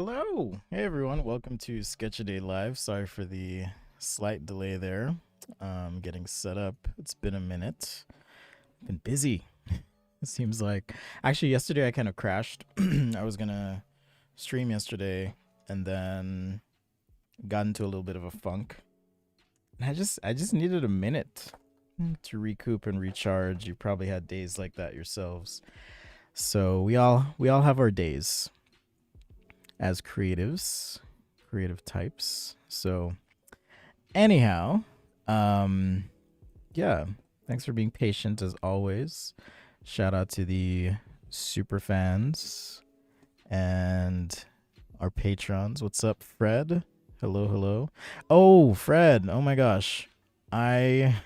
Hello. Hey everyone. Welcome to Sketch a Day Live. Sorry for the slight delay there. Getting set up. It's been a minute. Been busy. It seems like actually yesterday I kind of crashed. I was gonna stream yesterday and then got into a little bit of a funk. And I just needed a minute to recoup and recharge. You probably had days like that yourselves. So we all have our days as creatives, creative types. So anyhow, um, yeah, thanks for being patient as always. Shout out to the super fans and our patrons. What's up, Fred? Hello, hello. Oh, Fred. Oh my gosh. I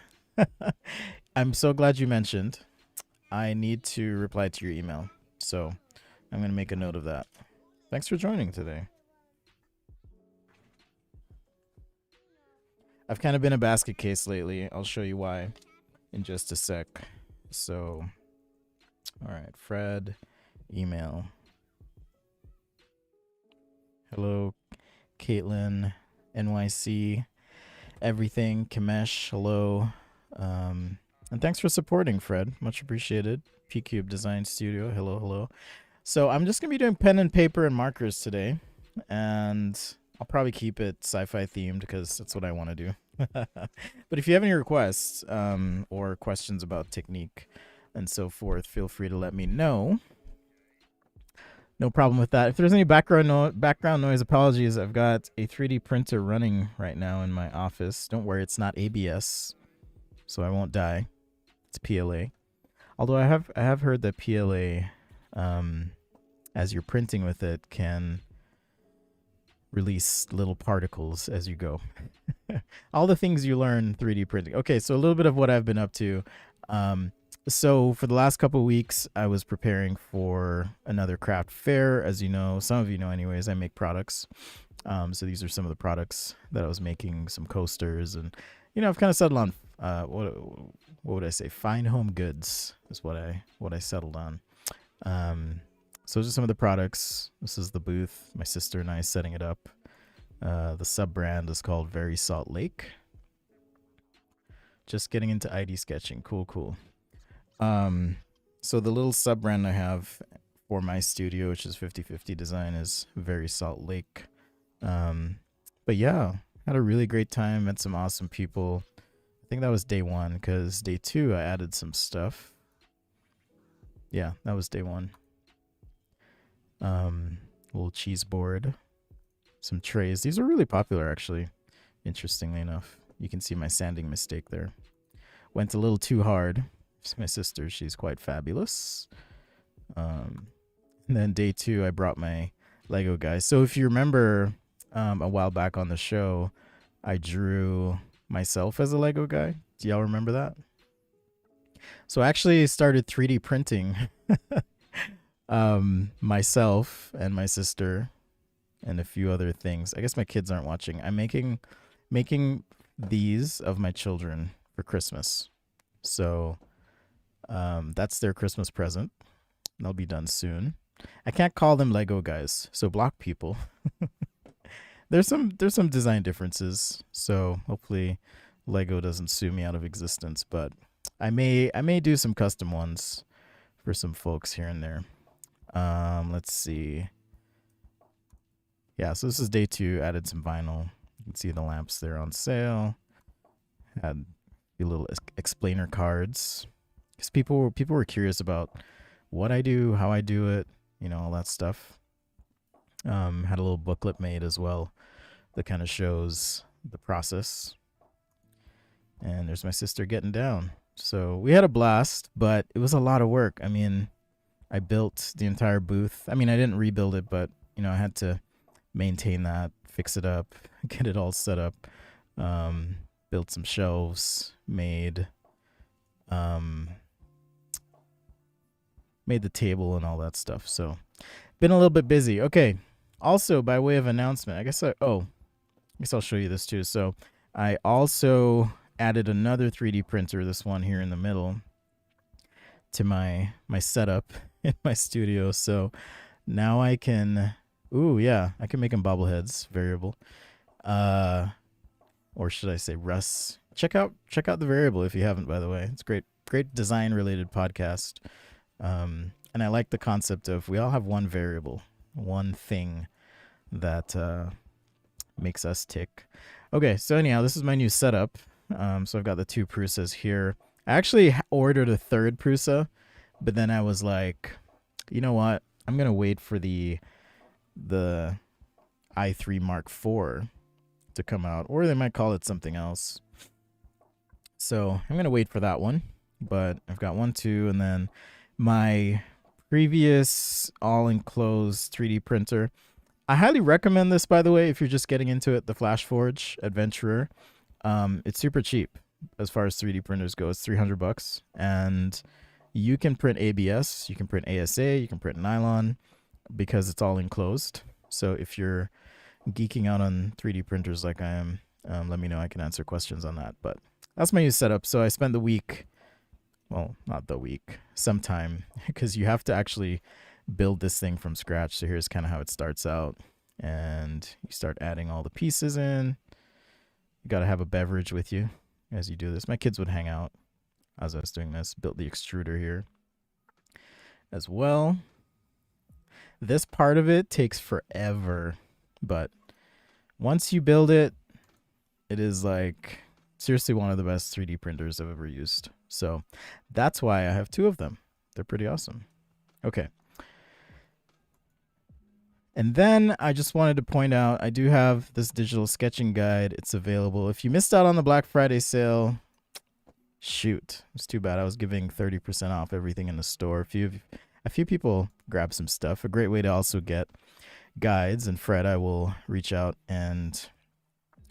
I'm so glad you mentioned. I need to reply to your email. So I'm going to make a note of that. Thanks for joining today. I've kind of been a basket case lately. I'll show you why in just a sec. So, all right, Fred, email. Hello, Caitlin, NYC, everything, Kamesh, hello. And thanks for supporting, Fred. Much appreciated. P Cube Design Studio, hello, hello. So I'm just going to be doing pen and paper and markers today. And I'll probably keep it sci-fi themed because that's what I want to do. But if you have any requests or questions about technique and so forth, feel free to let me know. No problem with that. If there's any background noise, apologies. I've got a 3D printer running right now in my office. Don't worry, it's not ABS, so I won't die. It's PLA. Although I have heard that PLA, as you're printing with it, can release little particles as you go. All the things you learn 3D printing. Okay, so a little bit of what I've been up to. So for the last couple of weeks, I was preparing for another craft fair. As you know, some of you know anyways, I make products. So these are some of the products that I was making, some coasters, and I've kind of settled on what would I say? Fine home goods is what I settled on. So those are some of the products. This is the booth. My sister and I setting it up. The sub brand is called Very Salt Lake. Just getting into ID sketching. Cool, cool. So the little sub brand I have for my studio, which is 50/50 Design, is Very Salt Lake. But yeah, had a really great time. Met some awesome people. I think that was day one because day two I added some stuff. Yeah, that was day one. Little cheese board, some trays. These are really popular, actually. Interestingly enough, you can see my sanding mistake there. Went a little too hard. It's my sister, she's quite fabulous. And then day two, I brought my Lego guys. So if you remember, a while back on the show, I drew myself as a Lego guy. Do y'all remember that? So I actually started 3D printing myself and my sister and a few other things. I guess my kids aren't watching. I'm making these of my children for Christmas. So that's their Christmas present. They'll be done soon. I can't call them Lego guys, so block people. There's some design differences, so hopefully Lego doesn't sue me out of existence, but I may do some custom ones for some folks here and there. Let's see. Yeah, so this is day two. Added some vinyl. You can see the lamps there on sale. Had a little explainer cards because people were curious about what I do, how I do it, all that stuff. Had a little booklet made as well that kind of shows the process. And there's my sister getting down. So we had a blast, but it was a lot of work. I mean, I built the entire booth. I mean, I didn't rebuild it, but I had to maintain that, fix it up, get it all set up. Built some shelves, made the table and all that stuff. So been a little bit busy. Okay. Also, by way of announcement, I guess I'll show you this too. So I also added another 3D printer, this one here in the middle, to my setup in my studio. So now I can Ooh, yeah, I can make them bobbleheads, variable. Uh, or should I say Russ? Check out the variable if you haven't, by the way. It's great design related podcast. And I like the concept of we all have one variable, one thing that makes us tick. Okay, so anyhow, this is my new setup. So I've got the two Prusas here. I actually ordered a third Prusa, but then I was like, you know what? I'm gonna wait for the i3 Mark IV to come out, or they might call it something else. So I'm gonna wait for that one. But I've got 1, 2, and then my previous all-enclosed 3D printer. I highly recommend this, by the way, if you're just getting into it, the FlashForge Adventurer. It's super cheap as far as 3D printers go. It's $300, and you can print ABS, you can print ASA, you can print nylon because it's all enclosed. So if you're geeking out on 3D printers like I am, let me know. I can answer questions on that. But that's my new setup. So I spent the week, well, not the week, sometime, because you have to actually build this thing from scratch. So here's kind of how it starts out. And you start adding all the pieces in. You got to have a beverage with you as you do this. My kids would hang out as I was doing this. Built the extruder here as well. This part of it takes forever, but once you build it, it is like seriously one of the best 3D printers I've ever used. So that's why I have 2 of them. They're pretty awesome. Okay. And then I just wanted to point out, I do have this digital sketching guide. It's available. If you missed out on the Black Friday sale, shoot, it's too bad. I was giving 30% off everything in the store. A few people grabbed some stuff. A great way to also get guides. And Fred, I will reach out and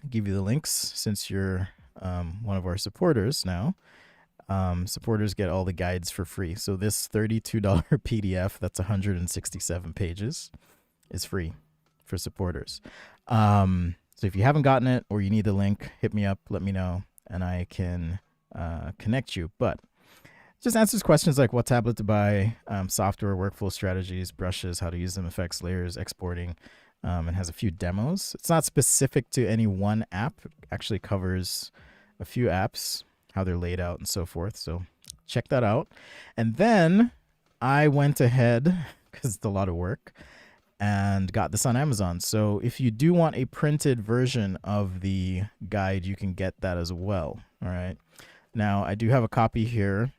give you the links since you're one of our supporters now. Supporters get all the guides for free. So this $32 PDF, that's 167 pages, is free for supporters. So if you haven't gotten it or you need the link, hit me up, let me know, and I can connect you. But just answers questions like what tablet to buy, software, workflow strategies, brushes, how to use them, effects, layers, exporting, and has a few demos. It's not specific to any one app. It actually covers a few apps, how they're laid out and so forth. So check that out. And then I went ahead, because it's a lot of work, and got this on Amazon. So if you do want a printed version of the guide, you can get that as well. All right. Now, I do have a copy here.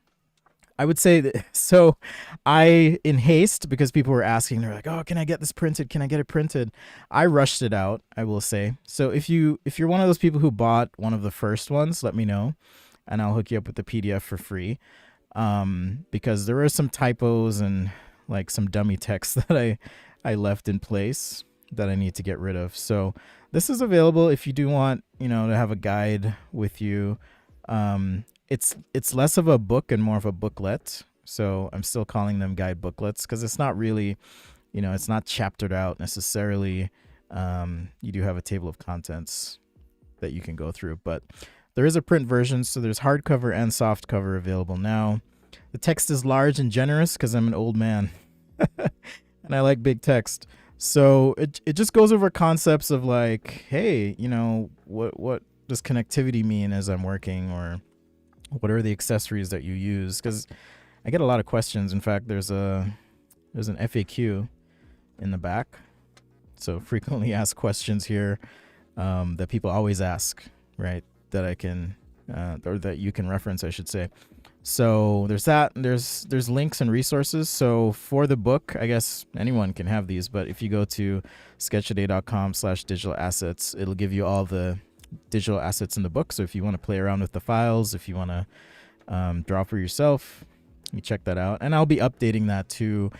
I would say that, so I, in haste, because people were asking, they're like, oh, can I get this printed? Can I get it printed? I rushed it out, I will say. So if you're one of those people who bought one of the first ones, let me know, and I'll hook you up with the PDF for free. Because there were some typos and like some dummy text that I left in place that I need to get rid of. So this is available if you do want, to have a guide with you. It's less of a book and more of a booklet. So I'm still calling them guide booklets because it's not really, it's not chaptered out necessarily. You do have a table of contents that you can go through, but there is a print version. So there's hardcover and soft cover available now. The text is large and generous because I'm an old man and I like big text. So it just goes over concepts of like, hey, what does connectivity mean as I'm working, or what are the accessories that you use? Because I get a lot of questions. In fact, there's an FAQ in the back. So frequently asked questions here that people always ask, right? That I can, or that you can reference, I should say. So there's that. And there's links and resources. So for the book, I guess anyone can have these. But if you go to sketchaday.com/digital assets, it'll give you all the digital assets in the book. So if you want to play around with the files, if you want to draw for yourself, you check that out. And I'll be updating that too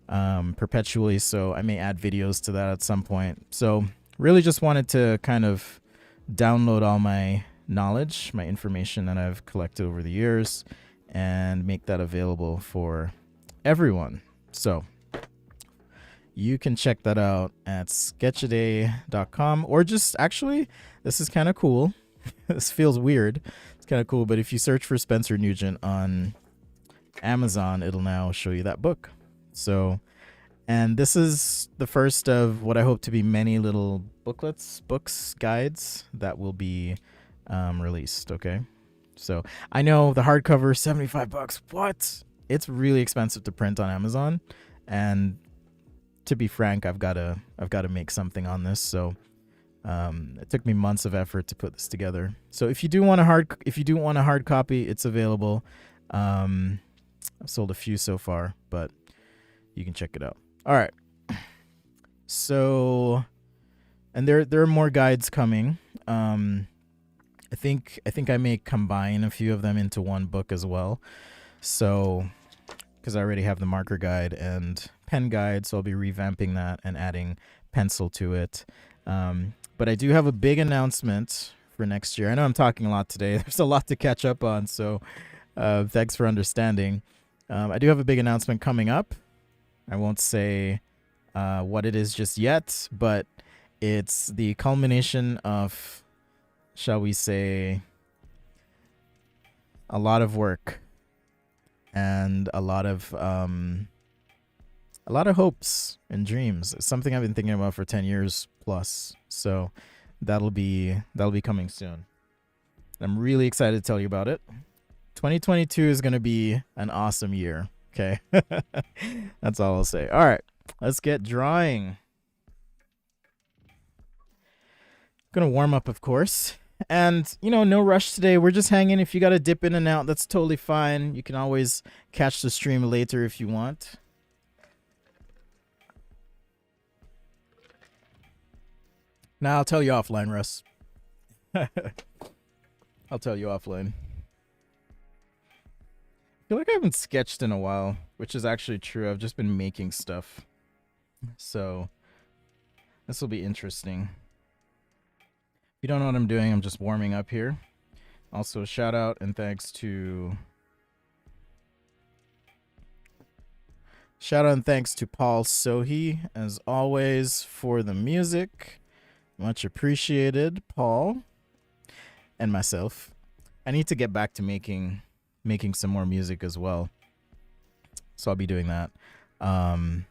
perpetually. So I may add videos to that at some point. So really just wanted to kind of download all my knowledge, my information that I've collected over the years, and make that available for everyone. So you can check that out at sketchaday.com, or just actually, this is kind of cool. This feels weird. It's kind of cool, but if you search for Spencer Nugent on Amazon, it'll now show you that book. So, And this is the first of what I hope to be many little booklets, books, guides that will be released. Okay. So I know the hardcover, $75. What? It's really expensive to print on Amazon. And to be frank, I've got to make something on this. So it took me months of effort to put this together. So if you do want a hard copy, it's available. I've sold a few so far, but you can check it out. All right. So, and there are more guides coming. I think I may combine a few of them into one book as well. So, because I already have the marker guide and pen guide, so I'll be revamping that and adding pencil to it. But I do have a big announcement for next year. I know I'm talking a lot today. There's a lot to catch up on, so thanks for understanding. I do have a big announcement coming up. I won't say what it is just yet, but it's the culmination of, shall we say, a lot of work and a lot of hopes and dreams. It's something I've been thinking about for 10 years plus. So that'll be coming soon. I'm really excited to tell you about it. 2022 is going to be an awesome year. Okay. That's all I'll say. All right. Let's get drawing. Gonna warm up, of course. And, no rush today. We're just hanging. If you got to dip in and out, that's totally fine. You can always catch the stream later if you want. Now, I'll tell you offline, Russ. I'll tell you offline. I feel like I haven't sketched in a while, which is actually true. I've just been making stuff. So this will be interesting. If you don't know what I'm doing, I'm just warming up here. Also, shout out and thanks to Paul Sohi, as always, for the music. Much appreciated, Paul. And myself. I need to get back to making some more music as well. So I'll be doing that. And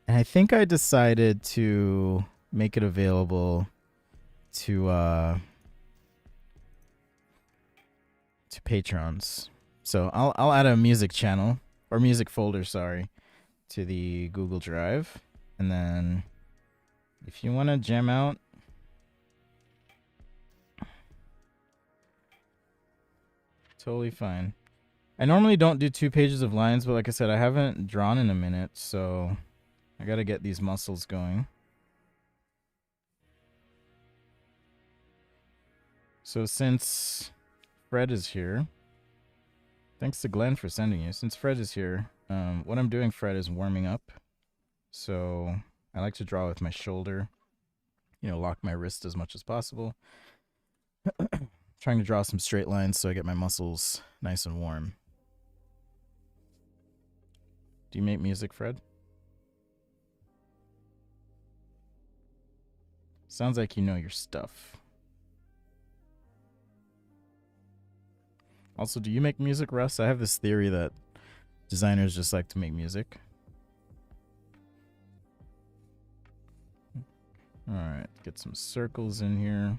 I think I decided to make it available to patrons. So I'll add a music channel or music folder, sorry, to the Google Drive. And then if you want to jam out, totally fine. I normally don't do 2 pages of lines, but like I said, I haven't drawn in a minute, so I gotta get these muscles going. So since Fred is here, thanks to Glenn for sending you. Since Fred is here, what I'm doing, Fred, is warming up. So I like to draw with my shoulder, lock my wrist as much as possible. Trying to draw some straight lines so I get my muscles nice and warm. Do you make music, Fred? Sounds like you know your stuff. Also, do you make music, Russ? I have this theory that designers just like to make music. Alright, get some circles in here.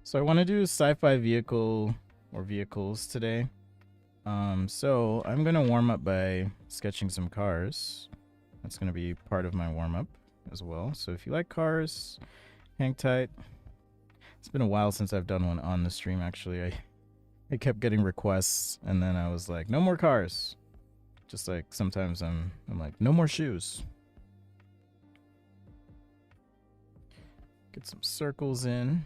So I want to do a sci-fi vehicle or vehicles today. So I'm going to warm up by sketching some cars. That's going to be part of my warm-up as well. So if you like cars, hang tight. It's been a while since I've done one on the stream, actually. I kept getting requests, and then I was like, no more cars. Just like sometimes I'm like, no more shoes. Get some circles in.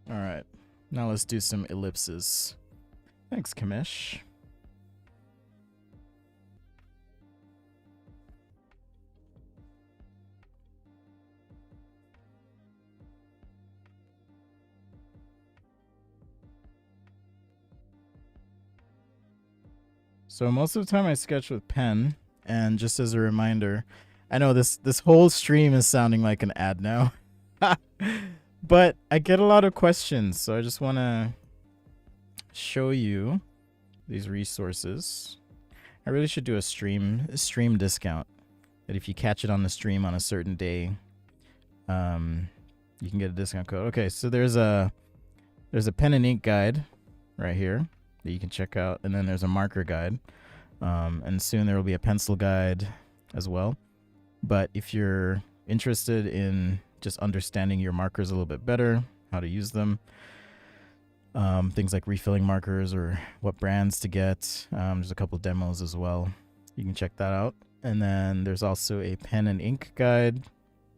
All right, now let's do some ellipses. Thanks, Kamesh. So most of the time I sketch with pen, and just as a reminder, I know this whole stream is sounding like an ad now. But I get a lot of questions, so I just want to show you these resources. I really should do a stream discount. That if you catch it on the stream on a certain day, you can get a discount code. Okay, so there's a pen and ink guide right here that you can check out, and then there's a marker guide, and soon there will be a pencil guide as well. But if you're interested in just understanding your markers a little bit better, how to use them, things like refilling markers or what brands to get, there's a couple demos as well. You can check that out. And then there's also a pen and ink guide,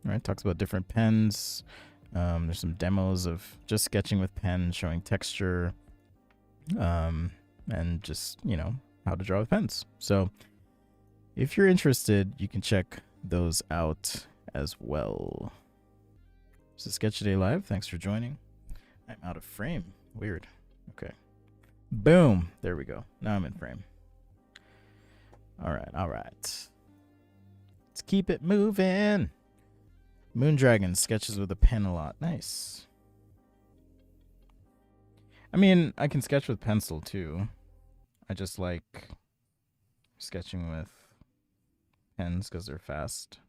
right? Talks about different pens. There's some demos of just sketching with pen, showing texture, and just, how to draw with pens. So if you're interested, you can check those out as well. This is Sketch Today Live. Thanks for joining. I'm out of frame. Weird. Okay. Boom. There we go. Now I'm in frame. All right. Let's keep it moving. Moondragon sketches with a pen a lot. Nice. I mean, I can sketch with pencil too. I just like sketching with pens because they're fast.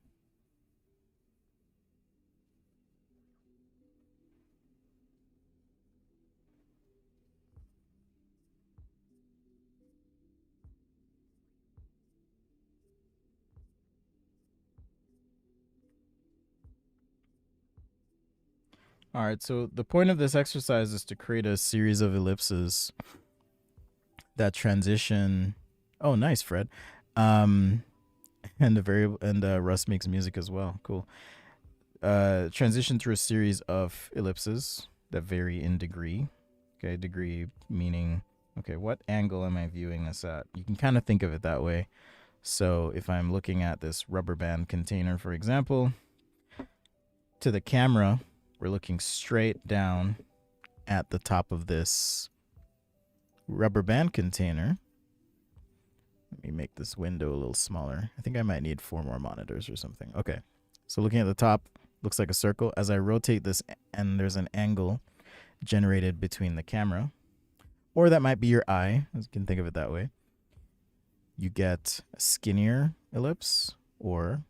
All right, so the point of this exercise is to create a series of ellipses that transition. Oh, nice, Fred. And Russ makes music as well. Cool. Transition through a series of ellipses that vary in degree. Okay, degree meaning, okay, what angle am I viewing this at? You can kind of think of it that way. So if I'm looking at this rubber band container, for example, to the camera, we're looking straight down at the top of this rubber band container. Let me make this window a little smaller. I think I might need 4 more monitors or something. Okay, so looking at the top, looks like a circle. As I rotate this, and there's an angle generated between the camera, or that might be your eye, as you can think of it that way. You get a skinnier ellipse, or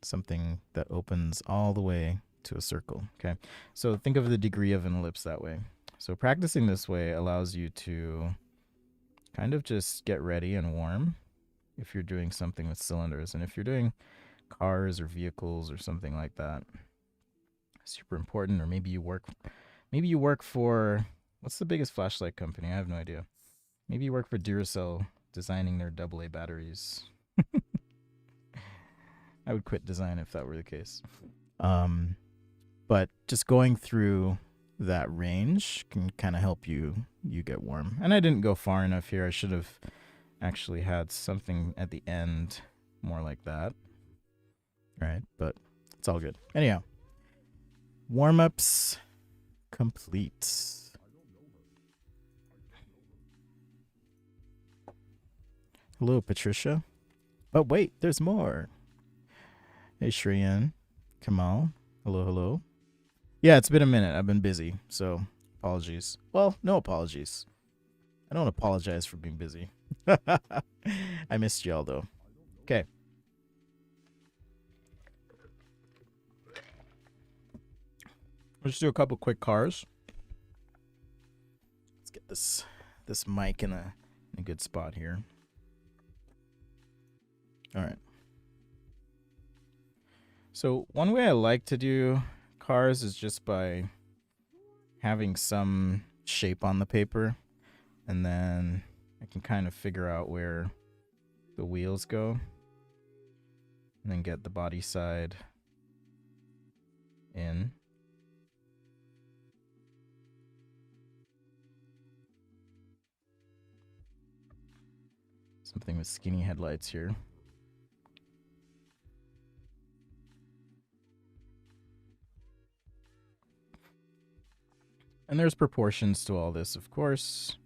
something that opens all the way to a circle. Okay, so think of the degree of an ellipse that way. So practicing this way allows you to kind of just get ready and warm if you're doing something with cylinders. And if you're doing cars or vehicles or something like that, super important. Or maybe you work for, what's the biggest flashlight company? I have no idea. Maybe you work for Duracell designing their AA batteries. I would quit design if that were the case. But just going through that range can kind of help you get warm. And I didn't go far enough here. I should have actually had something at the end more like that. Right? But it's all good. Anyhow, warm-ups complete. Hello, Patricia. But wait, there's more. Hey, Shreyan. Kamal. Hello. Yeah, it's been a minute. I've been busy, so apologies. Well, no apologies. I don't apologize for being busy. I missed y'all, though. Okay. Let's do a couple quick cars. Let's get this mic in a good spot here. All right. So one way I like to do cars is just by having some shape on the paper, and then I can kind of figure out where the wheels go, and then get the body side in. Something with skinny headlights here. And there's proportions to all this, of course.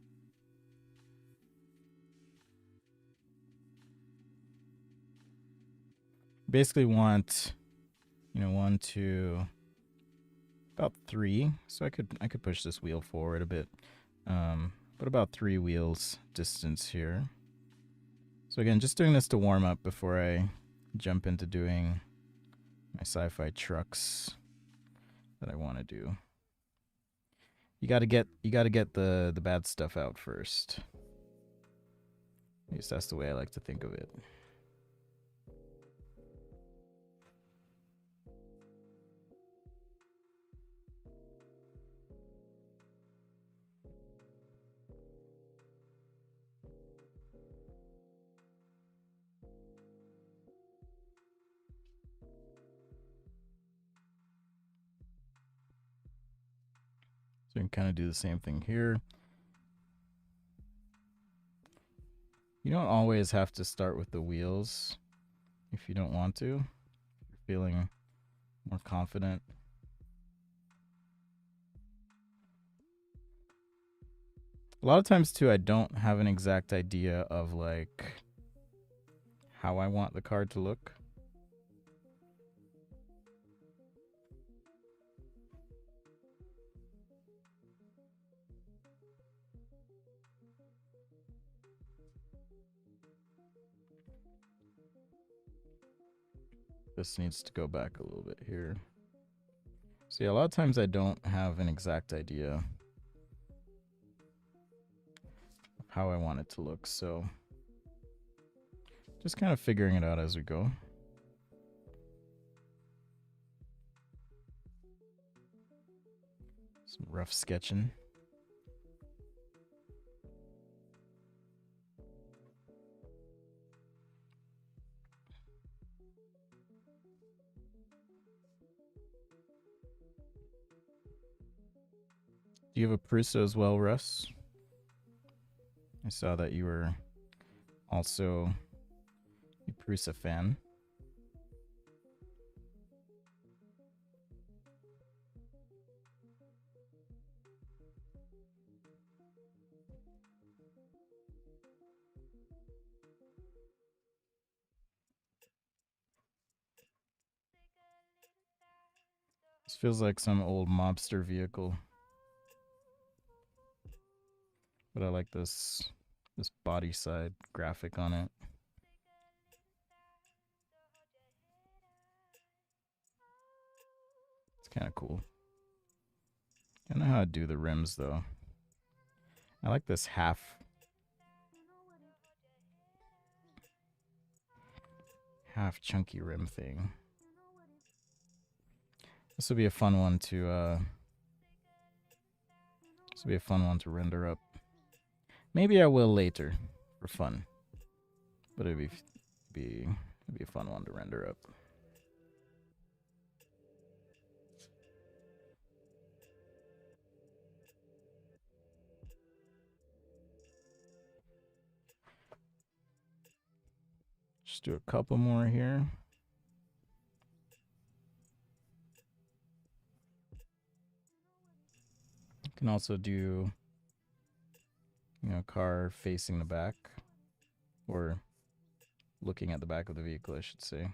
Basically want, 1, 2, about 3. So I could push this wheel forward a bit. But about 3 wheels distance here. So again, just doing this to warm up before I jump into doing my sci-fi trucks that I want to do. You gotta get the bad stuff out first. At least that's the way I like to think of it. So you can kind of do the same thing here. You don't always have to start with the wheels if you don't want to. If you're feeling more confident. A lot of times too, I don't have an exact idea of like how I want the card to look. This needs to go back a little bit here. So yeah, a lot of times I don't have an exact idea of how I want it to look. So just kind of figuring it out as we go. Some rough sketching. Do you have a Prusa as well, Russ? I saw that you were also a Prusa fan. This feels like some old mobster vehicle. But I like this body side graphic on it. It's kind of cool. I don't know how to do the rims though. I like this half chunky rim thing. This will be a fun one to render up. Maybe I will later for fun. But it'd be a fun one to render up. Just do a couple more here. You can also do, car facing the back, or looking at the back of the vehicle, I should say.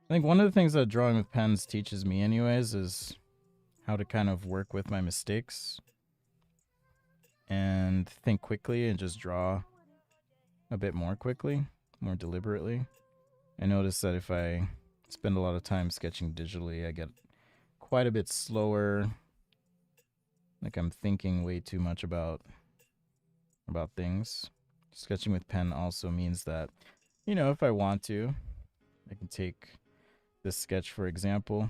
I think one of the things that drawing with pens teaches me anyways is how to kind of work with my mistakes and think quickly and just draw a bit more quickly, more deliberately. I notice that if I spend a lot of time sketching digitally, I get quite a bit slower. Like I'm thinking way too much about things. Sketching with pen also means that, if I want to, I can take this sketch, for example.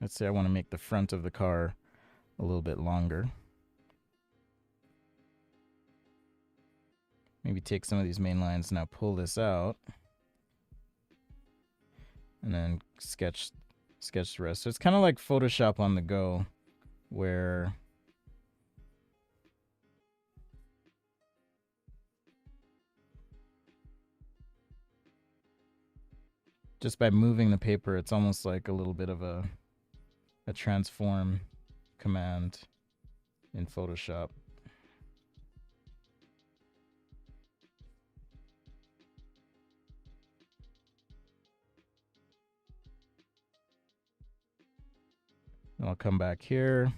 Let's say I want to make the front of the car a little bit longer. Maybe take some of these main lines, now pull this out, and then sketch the rest. So it's kind of like Photoshop on the go, where just by moving the paper, it's almost like a little bit of a transform command in Photoshop. And I'll come back here.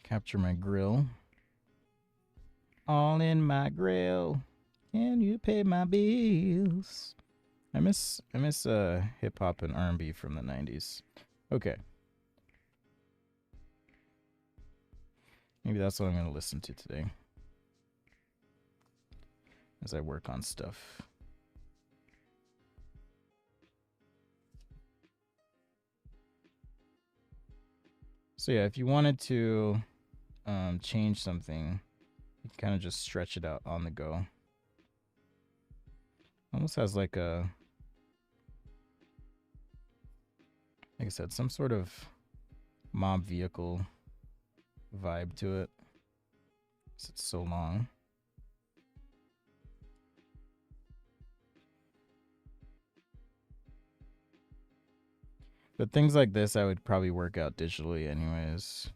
Capture my grill. All in my grill. Can you pay my bills? I miss hip hop and R&B from the 90s. Okay. Maybe that's what I'm going to listen to today as I work on stuff. So yeah, if you wanted to change something, you can kind of just stretch it out on the go. Almost has like a, like I said, some sort of mob vehicle vibe to it. It's so long. But things like this I would probably work out digitally anyways.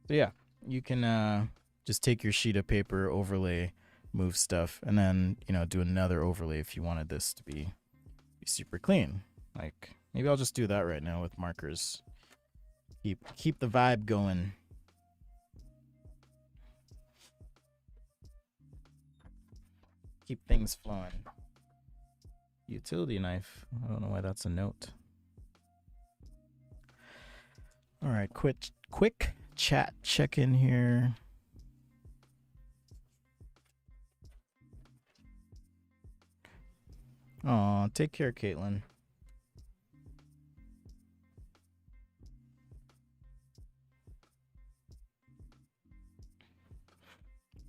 So yeah, you can just take your sheet of paper, overlay, move stuff, and then, do another overlay if you wanted this to be super clean. Like, maybe I'll just do that right now with markers. Keep the vibe going. Keep things flowing. Utility knife. I don't know why that's a note. All right, quick chat check in here. Aw, take care, Caitlin.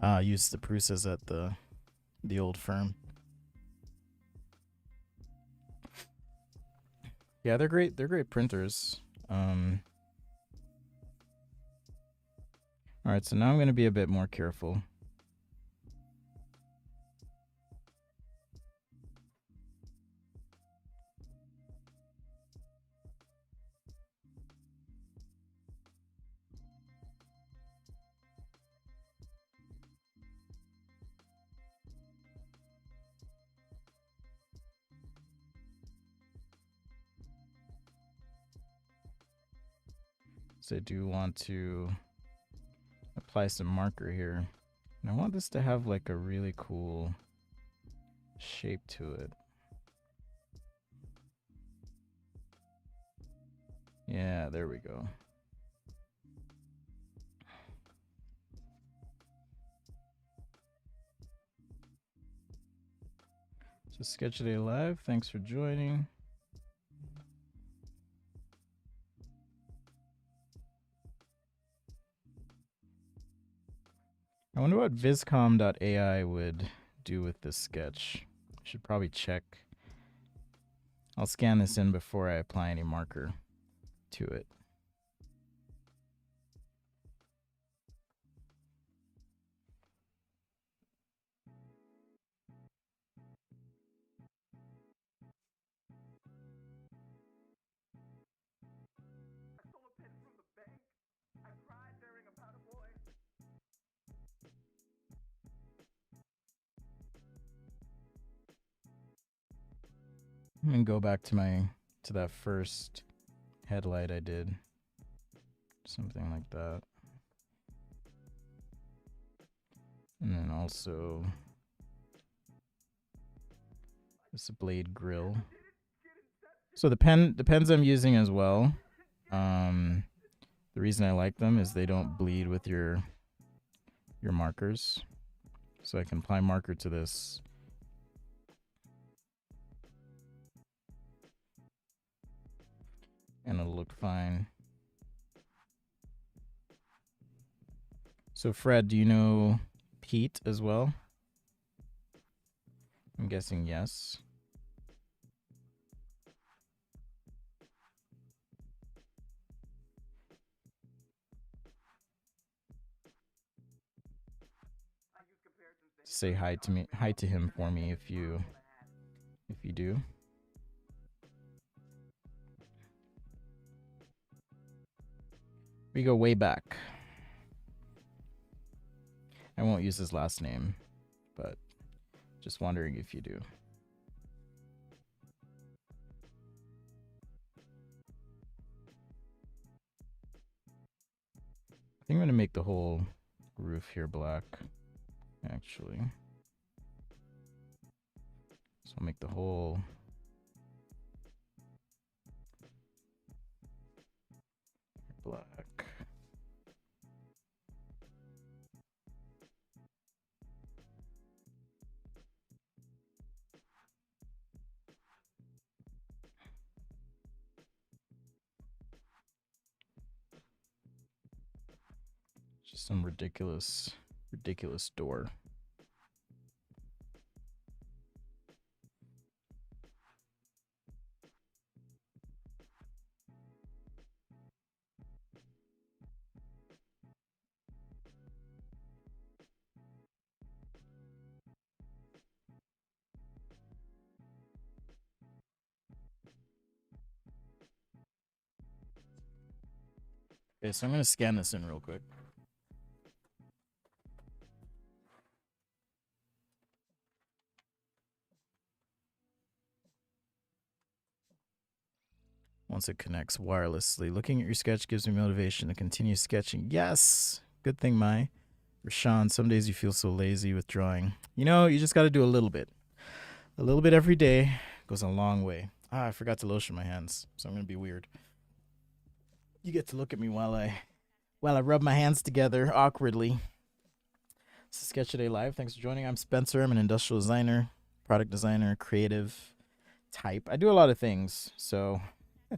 I used the Prusas at the old firm. Yeah, they're great. They're great printers. All right, so now I'm going to be a bit more careful. So I do want to apply some marker here. And I want this to have like a really cool shape to it. Yeah, there we go. So Sketch Day Live, thanks for joining. I wonder what Vizcom.ai would do with this sketch. I should probably check. I'll scan this in before I apply any marker to it. I'm gonna go back to that first headlight I did. Something like that. And then also this blade grill. So the pens I'm using as well, the reason I like them is they don't bleed with your markers. So I can apply marker to this. And it'll look fine. So Fred, do you know Pete as well? I'm guessing yes. Say hi to me, hi to him for me if you do. We go way back. I won't use his last name, but just wondering if you do. I think I'm gonna make the whole roof here black, actually. So I'll make the whole black. Just some ridiculous door. Okay, so I'm gonna scan this in real quick. Once it connects wirelessly. Looking at your sketch gives me motivation to continue sketching. Yes! Good thing, Mai. Rashawn, some days you feel so lazy with drawing. You know, you just gotta do a little bit. A little bit every day goes a long way. Ah, I forgot to lotion my hands, so I'm gonna be weird. You get to look at me while I rub my hands together awkwardly. This is Sketch Today Live. Thanks for joining. I'm Spencer. I'm an industrial designer, product designer, creative type. I do a lot of things, so I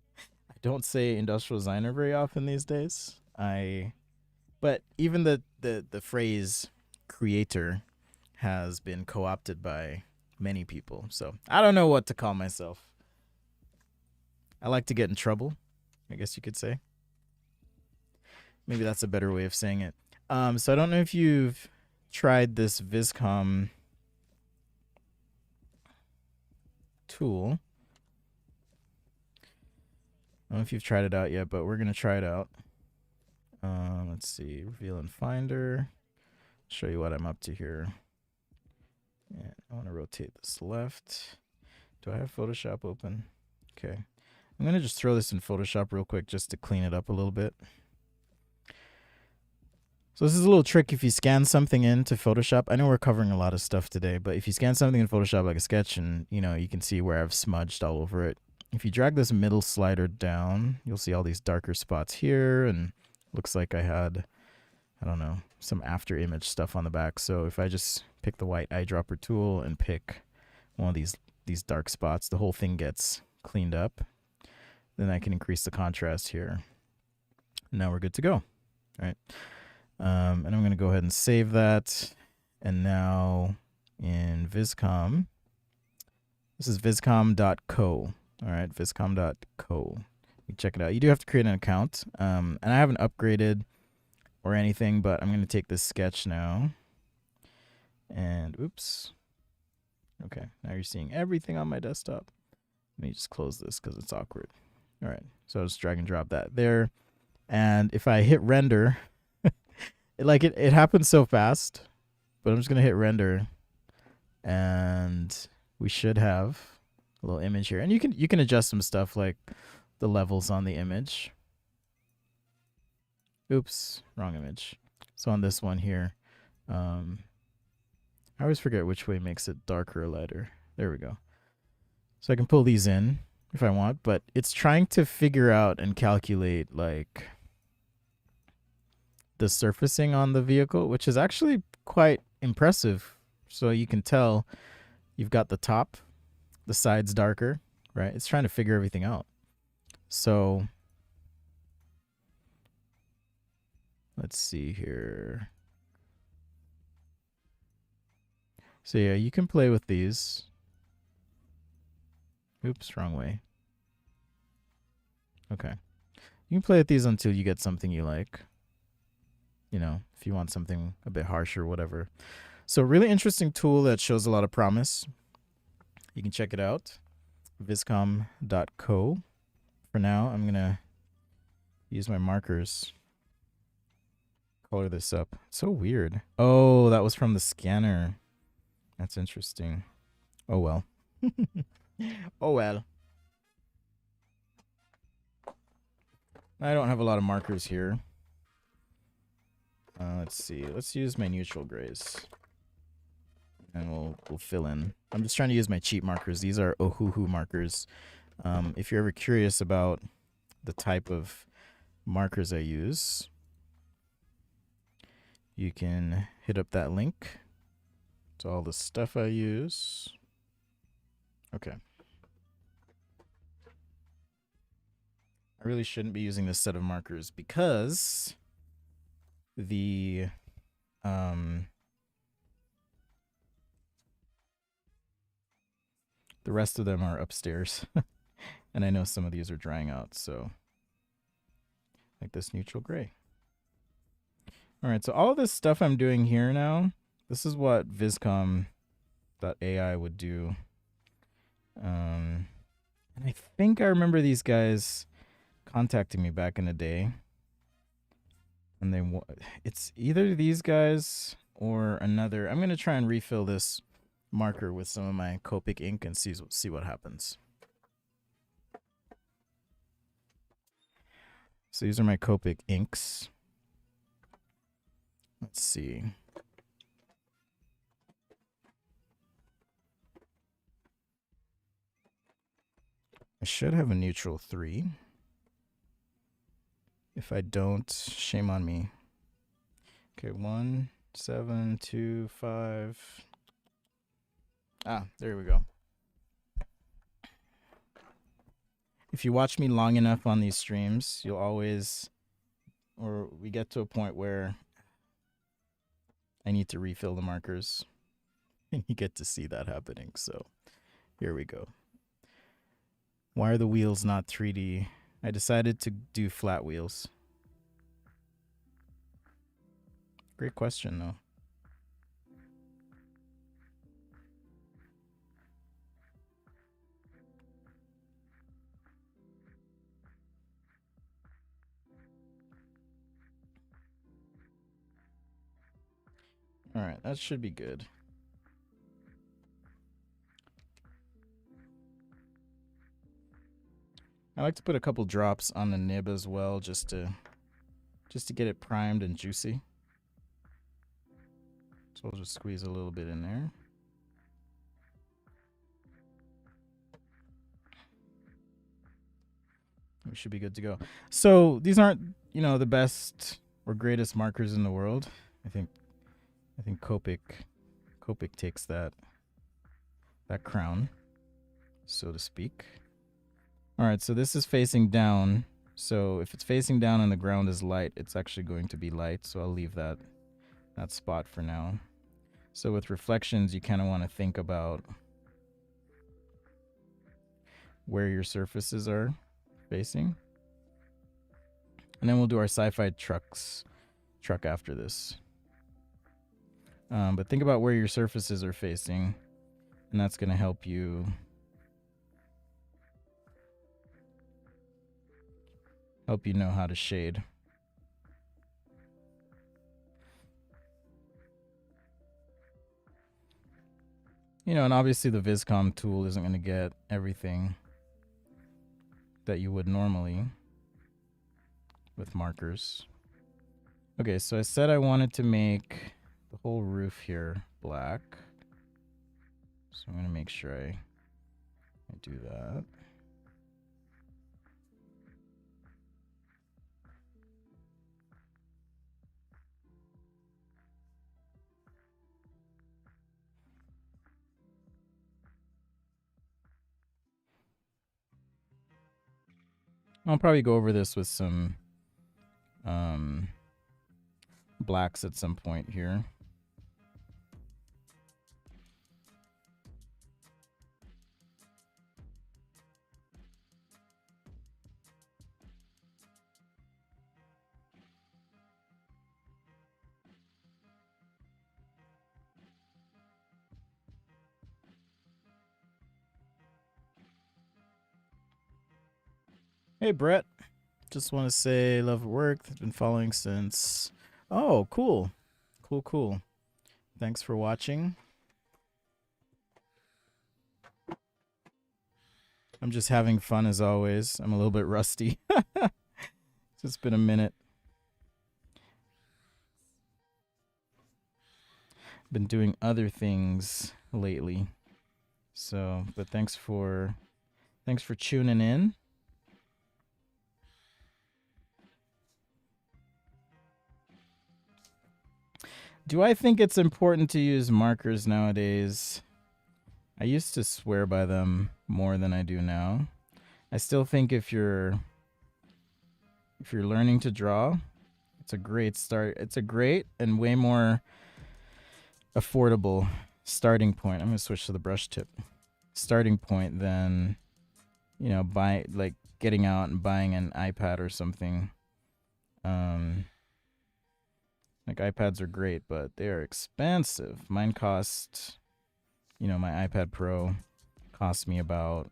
don't say industrial designer very often these days. But even the phrase creator has been co-opted by many people. So I don't know what to call myself. I like to get in trouble, I guess you could say. Maybe that's a better way of saying it. So I don't know if you've tried this Vizcom tool. I don't know if you've tried it out yet, but we're gonna try it out. Let's see, reveal in Finder. Show you what I'm up to here. And I want to rotate this left. Do I have Photoshop open? Okay. I'm gonna just throw this in Photoshop real quick just to clean it up a little bit. So this is a little trick if you scan something into Photoshop. I know we're covering a lot of stuff today, but if you scan something in Photoshop like a sketch and, you know, you can see where I've smudged all over it. If you drag this middle slider down, you'll see all these darker spots here, and looks like I had, I don't know, some after image stuff on the back. So if I just pick the white eyedropper tool and pick one of these dark spots, the whole thing gets cleaned up. Then I can increase the contrast here. Now we're good to go. All right. And I'm going to go ahead and save that. And now in Vizcom, this is vizcom.co. All right, vizcom.co. You check it out. You do have to create an account. And I haven't upgraded or anything, but I'm going to take this sketch now. And oops. Okay, now you're seeing everything on my desktop. Let me just close this because it's awkward. All right, so I'll just drag and drop that there. And if I hit render, it happens so fast, but I'm just gonna hit render, and we should have a little image here. And you can adjust some stuff like the levels on the image. Oops, wrong image. So on this one here, I always forget which way makes it darker or lighter. There we go. So I can pull these in if I want, but it's trying to figure out and calculate like the surfacing on the vehicle, which is actually quite impressive. So you can tell you've got the top, the sides darker, right? It's trying to figure everything out. So let's see here. So yeah, you can play with these. Oops, wrong way. Okay. You can play with these until you get something you like. You know, if you want something a bit harsher, whatever. So really interesting tool that shows a lot of promise. You can check it out. Vizcom.co. For now, I'm going to use my markers. Color this up. It's so weird. Oh, that was from the scanner. That's interesting. Oh, well. Oh, well. I don't have a lot of markers here. Let's see. Let's use my neutral grays. And we'll fill in. I'm just trying to use my cheap markers. These are Ohuhu markers. If you're ever curious about the type of markers I use, you can hit up that link to all the stuff I use. Okay. I really shouldn't be using this set of markers because the rest of them are upstairs. And I know some of these are drying out, so like this neutral gray. All right, so all of this stuff I'm doing here now, this is what Vizcom.ai would do. And I think I remember these guys contacting me back in the day. And it's either these guys or another. I'm going to try and refill this marker with some of my Copic ink and see what happens. So these are my Copic inks. Let's see. I should have a neutral 3. If I don't, shame on me. Okay, 1, 7, 2, 5. Ah, there we go. If you watch me long enough on these streams, you'll always, or we get to a point where I need to refill the markers. And you get to see that happening. So here we go. Why are the wheels not 3D? I decided to do flat wheels. Great question, though. All right, that should be good. I like to put a couple drops on the nib as well, just to get it primed and juicy. So I'll just squeeze a little bit in there. We should be good to go. So these aren't, the best or greatest markers in the world. I think Copic takes that crown, so to speak. All right, so this is facing down. So if it's facing down and the ground is light, it's actually going to be light. So I'll leave that spot for now. So with reflections, you kind of want to think about where your surfaces are facing. And then we'll do our sci-fi truck after this. But think about where your surfaces are facing, and that's going to help you know how to shade. And obviously the Vizcom tool isn't going to get everything that you would normally with markers. Okay, so I said I wanted to make the whole roof here black. So I'm going to make sure I do that. I'll probably go over this with some blacks at some point here. Hey, Brett. Just want to say love at work. I've been following since. Oh, cool. Cool, cool. Thanks for watching. I'm just having fun as always. I'm a little bit rusty. It's been a minute. Been doing other things lately. So, but thanks for tuning in. Do I think it's important to use markers nowadays? I used to swear by them more than I do now. I still think if you're learning to draw, it's a great start. It's a great and way more affordable starting point. I'm going to switch to the brush tip. Starting point than, buy like getting out and buying an iPad or something. Like iPads are great, but they are expensive. Mine cost, my iPad Pro cost me about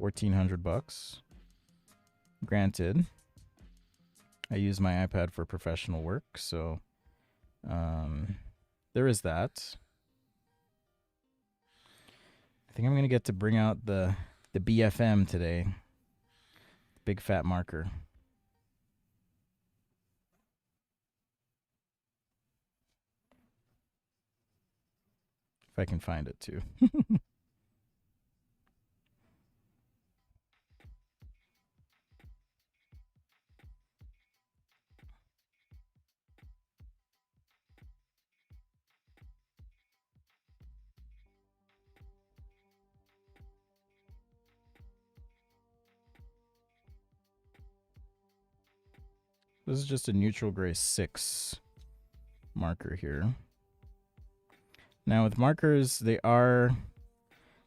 $1,400. Granted, I use my iPad for professional work, so there is that. I think I'm gonna get to bring out the BFM today, the big fat marker. If I can find it too. This is just a neutral gray 6 marker here. Now with markers, they are,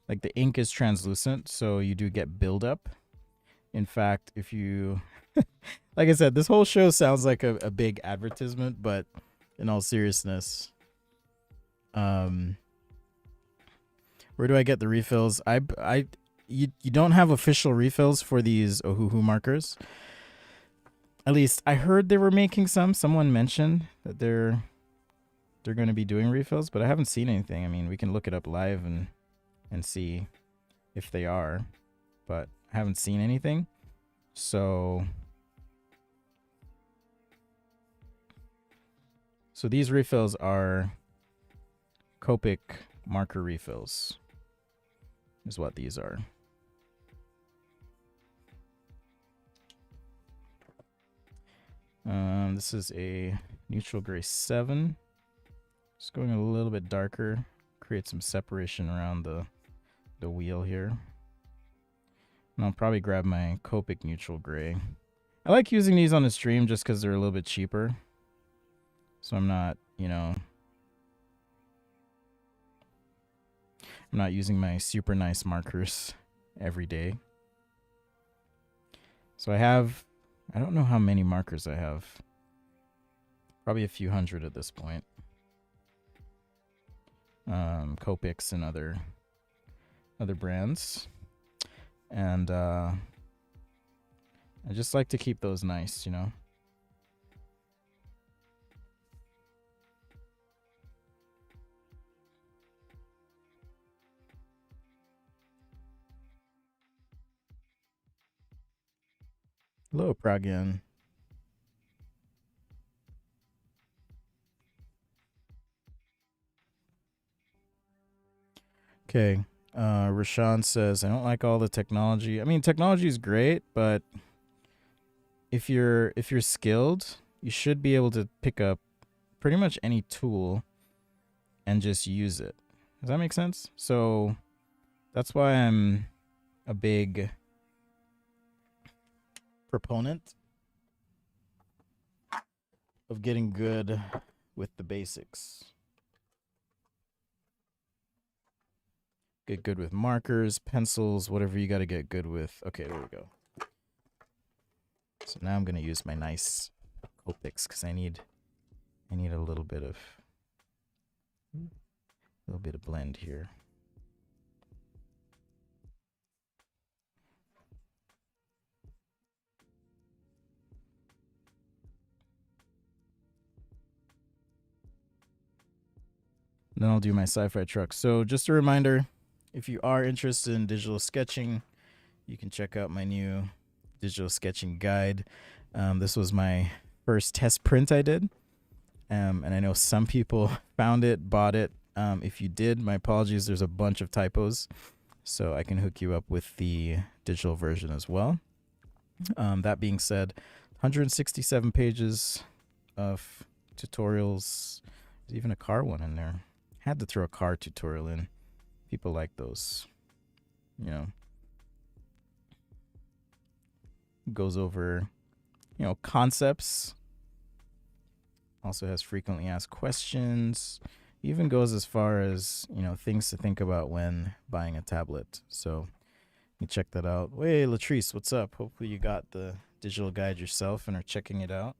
like the ink is translucent, so you do get buildup. In fact, if you, like I said, this whole show sounds like a big advertisement, but in all seriousness, where do I get the refills? You don't have official refills for these Ohuhu markers. At least I heard they were making some. Someone mentioned that they're going to be doing refills, but I haven't seen anything. I mean, we can look it up live and see if they are, but I haven't seen anything. So these refills are Copic marker refills is what these are. This is a neutral gray 7. Just going a little bit darker, create some separation around the wheel here. And I'll probably grab my Copic neutral gray. I like using these on the stream just because they're a little bit cheaper. So I'm not, I'm not using my super nice markers every day. So I don't know how many markers I have. Probably a few hundred at this point. Copics and other brands. And I just like to keep those nice, Hello, Pragyan. Okay. Rashawn says, I don't like all the technology. I mean, technology is great, but if you're skilled, you should be able to pick up pretty much any tool and just use it. Does that make sense? So that's why I'm a big proponent of getting good with the basics. Get good with markers, pencils, whatever you got to get good with. Okay, there we go. So now I'm going to use my nice Copics because I need a little bit of blend here. And then I'll do my sci-fi truck. So just a reminder, if you are interested in digital sketching, you can check out my new digital sketching guide. This was my first test print I did. And I know some people found it, bought it. If you did, my apologies. There's a bunch of typos. So I can hook you up with the digital version as well. That being said, 167 pages of tutorials. There's even a car one in there. Had to throw a car tutorial in. People like those. You know, goes over, concepts. Also has frequently asked questions. Even goes as far as, things to think about when buying a tablet. So you check that out. Hey, Latrice, what's up? Hopefully you got the digital guide yourself and are checking it out.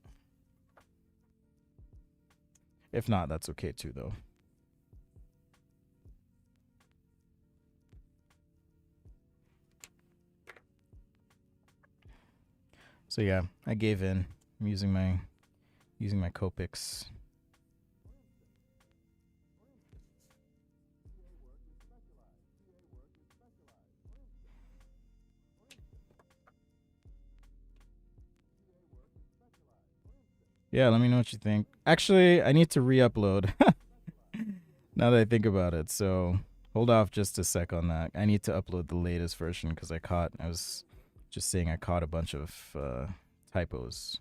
If not, that's okay too, though. So yeah, I gave in. I'm using my Copics. Yeah, let me know what you think. Actually, I need to re-upload. Now that I think about it, so hold off just a sec on that. I need to upload the latest version because I was just saying I caught a bunch of typos.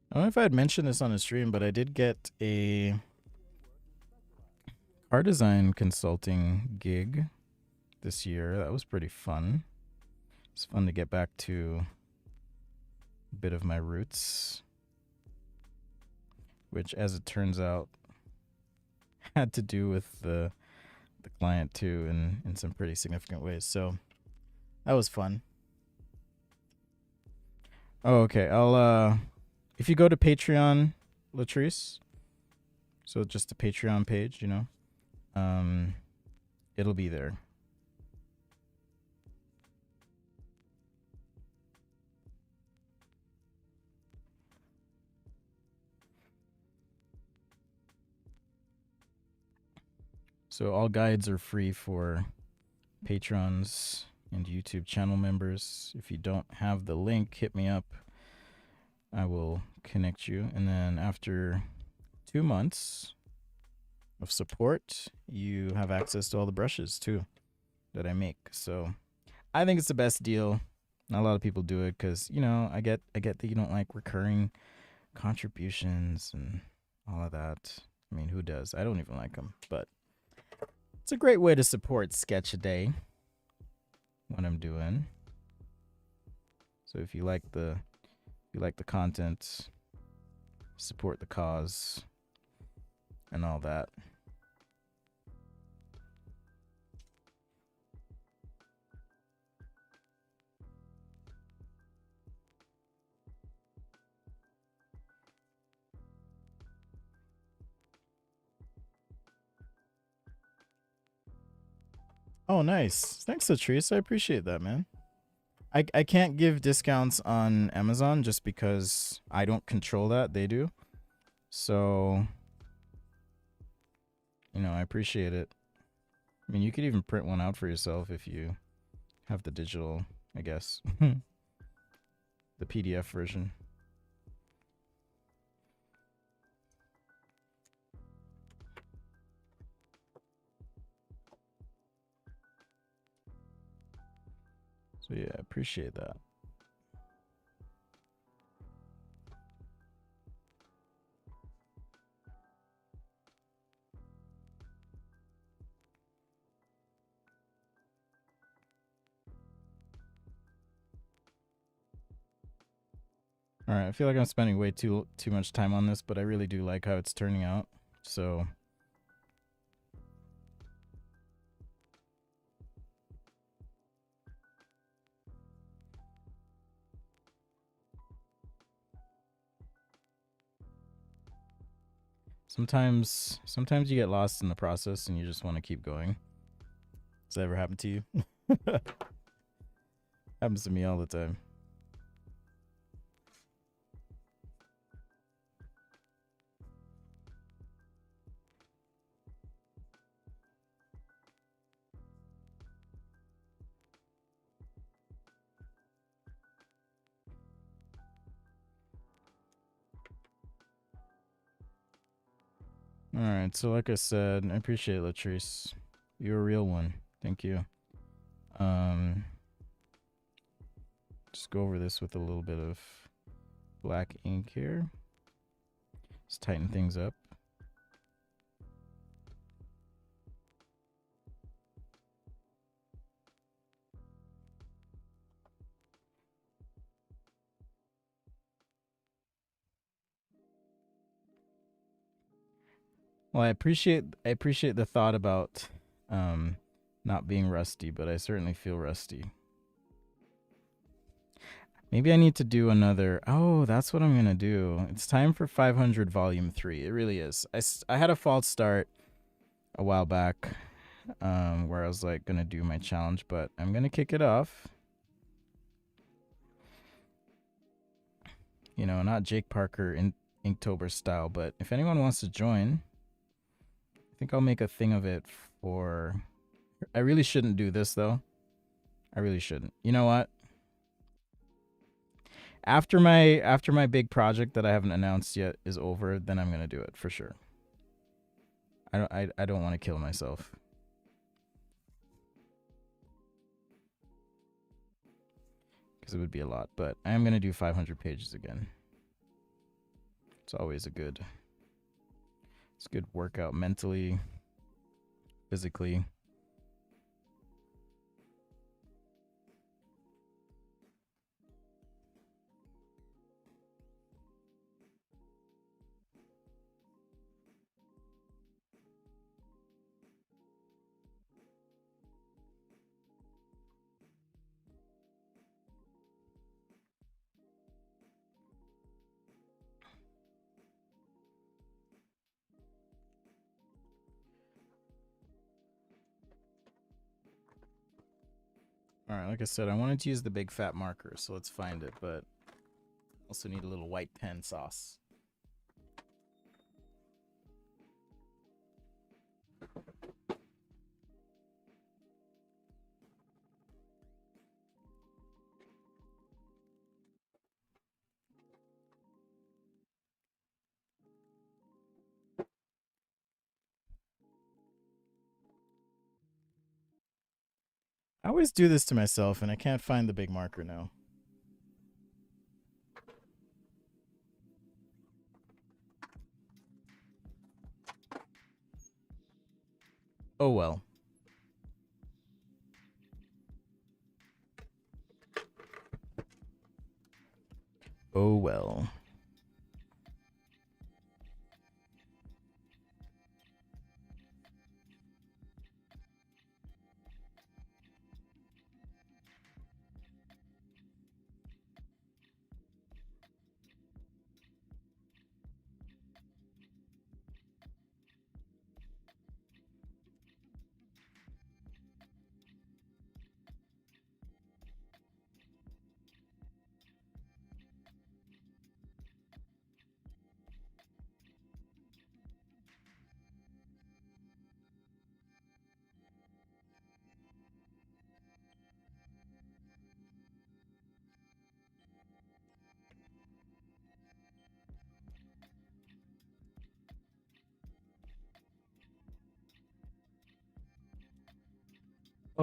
I don't know if I had mentioned this on a stream, but I did get a art design consulting gig this year. That was pretty fun. It's fun to get back to a bit of my roots, which, as it turns out, had to do with the client too in some pretty significant ways. So that was fun. Oh, okay. I'll if you go to Patreon, Latrice, so just the Patreon page, it'll be there. So all guides are free for patrons and YouTube channel members. If you don't have the link, hit me up. I will connect you. And then after 2 months of support, you have access to all the brushes too that I make. So I think it's the best deal. Not a lot of people do it because, I get that you don't like recurring contributions and all of that. I mean, who does? I don't even like them, but it's a great way to support Sketch a Day, what I'm doing. So if you like the content, support the cause, and all that. Oh, nice. Thanks, Latrice. I appreciate that, man. I can't give discounts on Amazon just because I don't control that. They do. So, I appreciate it. I mean, you could even print one out for yourself if you have the digital, I guess. The PDF version. So, yeah, I appreciate that. All right, I feel like I'm spending way too much time on this, but I really do like how it's turning out. So Sometimes you get lost in the process and you just want to keep going. Does that ever happen to you? Happens to me all the time. All right, so like I said, I appreciate it, Latrice. You're a real one. Thank you. Just go over this with a little bit of black ink here. Just tighten things up. Well, I appreciate the thought about not being rusty, but I certainly feel rusty. Maybe I need to do another. Oh, that's what I'm going to do. It's time for 500 Volume 3. It really is. I had a false start a while back where I was like going to do my challenge, but I'm going to kick it off. You know, not Jake Parker in Inktober style, but if anyone wants to join, I think I'll make a thing of it for... I really shouldn't do this, though. I really shouldn't. You know what? After my big project that I haven't announced yet is over, then I'm gonna do it for sure. I don't want to kill myself. Because it would be a lot, but I am gonna do 500 pages again. It's always it's a good workout mentally, physically. All right, like I said, I wanted to use the big fat marker, so let's find it, but also need a little white pen sauce. I always do this to myself, and I can't find the big marker now. Oh well. Oh well.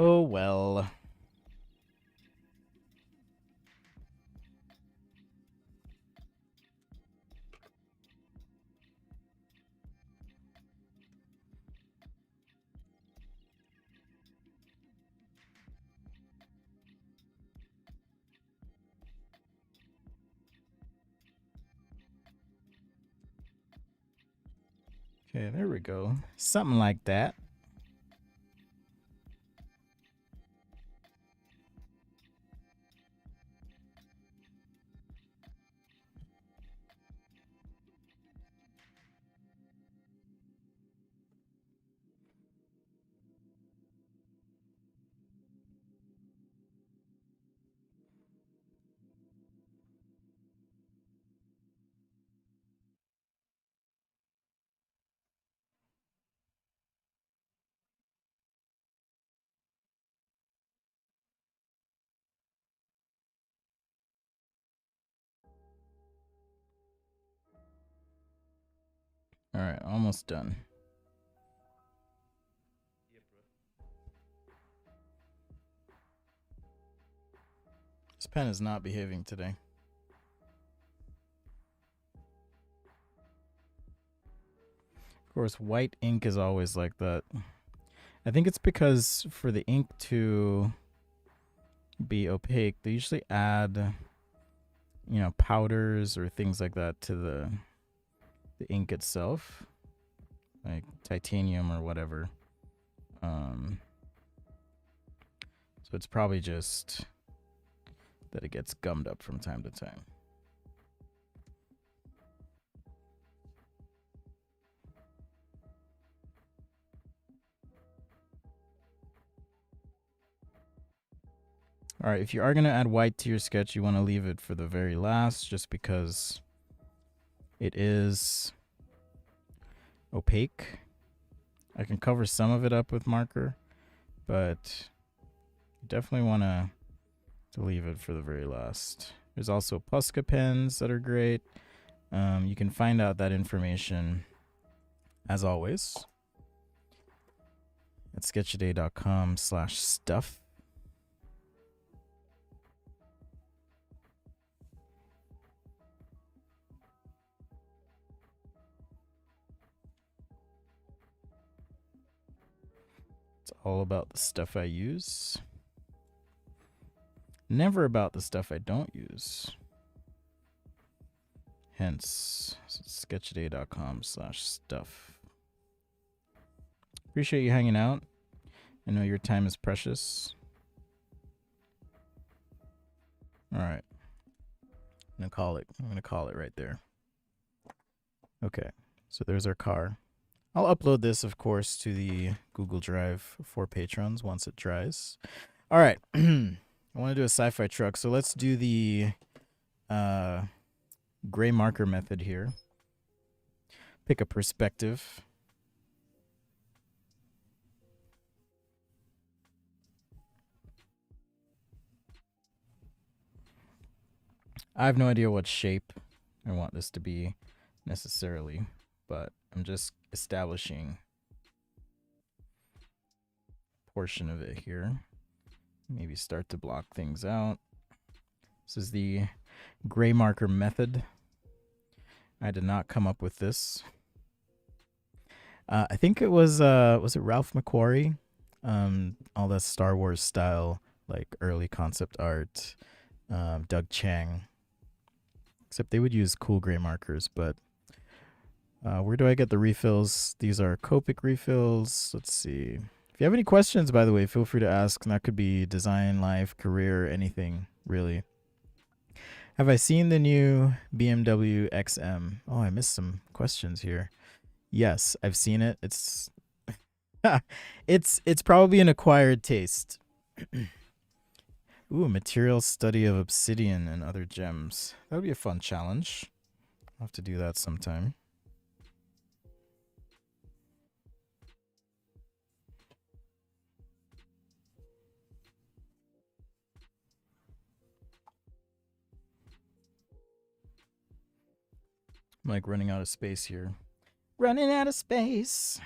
Oh well. Okay, there we go. Something like that. All right, almost done. This pen is not behaving today. Of course, white ink is always like that. I think it's because for the ink to be opaque, they usually add, you know, powders or things like that to the ink itself, like titanium or whatever. So it's probably just that it gets gummed up from time to time. All right, if you are going to add white to your sketch, you want to leave it for the very last just because it is opaque. I can cover some of it up with marker, but you definitely want to leave it for the very last. There's also Posca pens that are great. You can find out that information, as always, at sketchaday.com/stuff. It's all about the stuff I use. Never about the stuff I don't use. Hence, sketchaday.com/stuff. Appreciate you hanging out. I know your time is precious. All right. I'm going to call it right there. Okay. So there's our car. I'll upload this, of course, to the Google Drive for patrons once it dries. All right. I want to do a sci-fi truck, so let's do the gray marker method here. Pick a perspective. I have no idea what shape I want this to be necessarily, but I'm just establishing a portion of it here. Maybe start to block things out. This is the gray marker method. I did not come up with this. I think it was it Ralph McQuarrie? All that Star Wars style, like early concept art. Doug Chang. Except they would use cool gray markers, but where do I get the refills? These are Copic refills. Let's see. If you have any questions, by the way, feel free to ask. And that could be design, life, career, anything, really. Have I seen the new BMW XM? Oh, I missed some questions here. Yes, I've seen it. It's it's probably an acquired taste. Ooh, material study of obsidian and other gems. That would be a fun challenge. I'll have to do that sometime. I'm like running out of space here. Running out of space.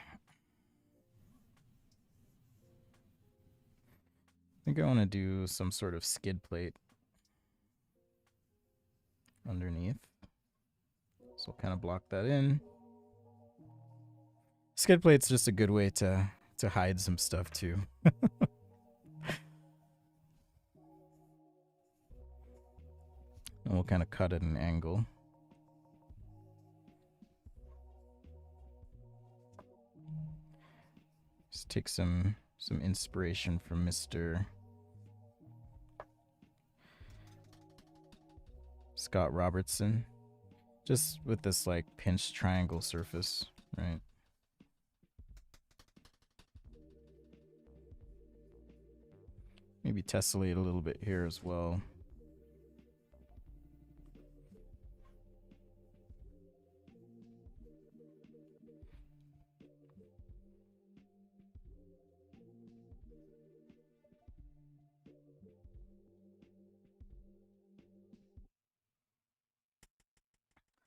I think I want to do some sort of skid plate underneath. So I'll kind of block that in. Skid plate's just a good way to hide some stuff too. And we'll kind of cut at an angle. Just take some inspiration from Mr. Scott Robertson. Just with this like pinched triangle surface, right? Maybe tessellate a little bit here as well.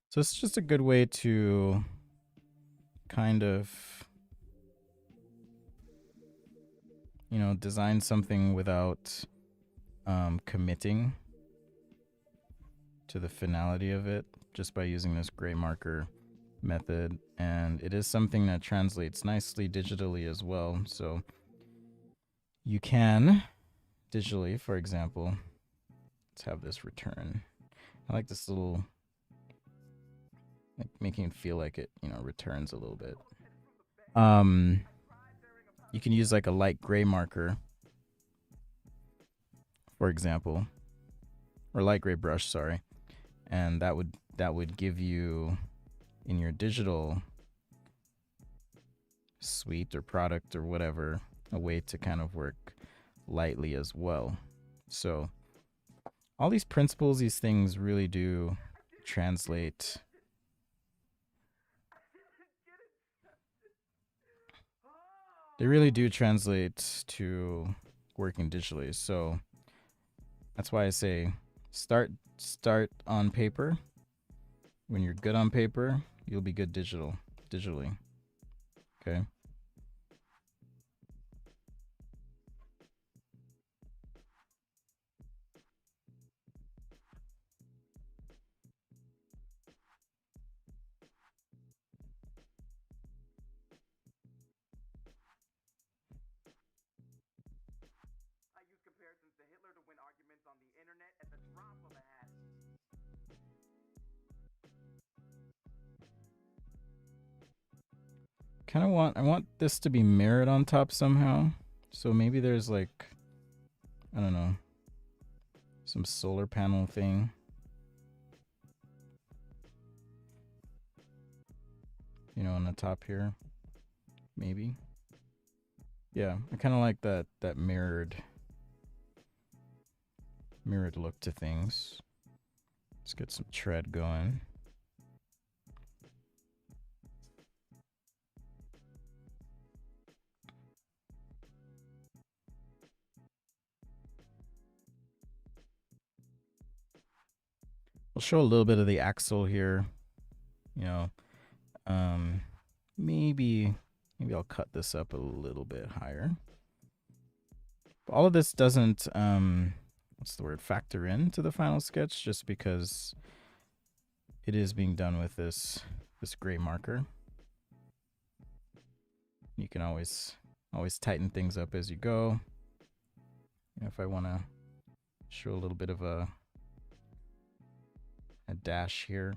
So it's just a good way to kind of, you know, design something without committing to the finality of it just by using this gray marker method. And it is something that translates nicely digitally as well. So you can digitally, for example, let's have this return. I like this little, like making it feel like it, you know, returns a little bit. You can use like a light gray marker, for example, or light gray brush, sorry, and that would give you in your digital suite or product or whatever a way to kind of work lightly as well. So all these principles, these things really do translate. They really do translate to working digitally. So that's why I say start on paper. When you're good on paper, you'll be good digitally. Okay? I want this to be mirrored on top somehow. So maybe there's like, I don't know, some solar panel thing. You know, on the top here. Maybe. Yeah, I kind of like that mirrored look to things. Let's get some tread going. We'll show a little bit of the axle here. You know, maybe I'll cut this up a little bit higher. But all of this doesn't, what's the word, factor into the final sketch, just because it is being done with this gray marker. You can always tighten things up as you go. You know, if I want to show a little bit of a dash here,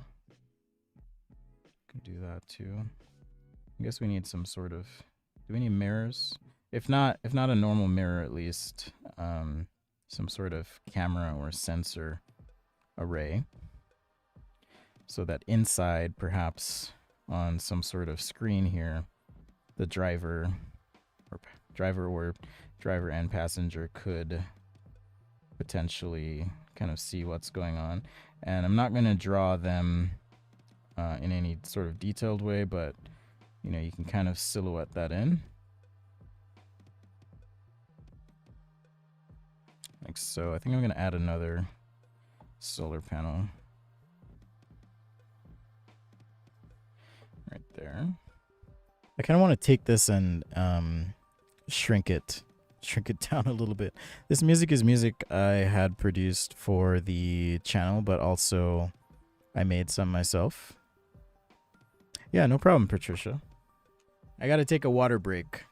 can do that too. I guess we need some sort of, do we need mirrors? If not a normal mirror, at least some sort of camera or sensor array, so that inside, perhaps on some sort of screen here, the driver and passenger could potentially kind of see what's going on. And I'm not going to draw them in any sort of detailed way, but you know, you can kind of silhouette that in. Like so. I think I'm going to add another solar panel right there. I kind of want to take this and shrink it down a little bit. This music is music I had produced for the channel, but also I made some myself. Yeah, no problem, Patricia. I got to take a water break.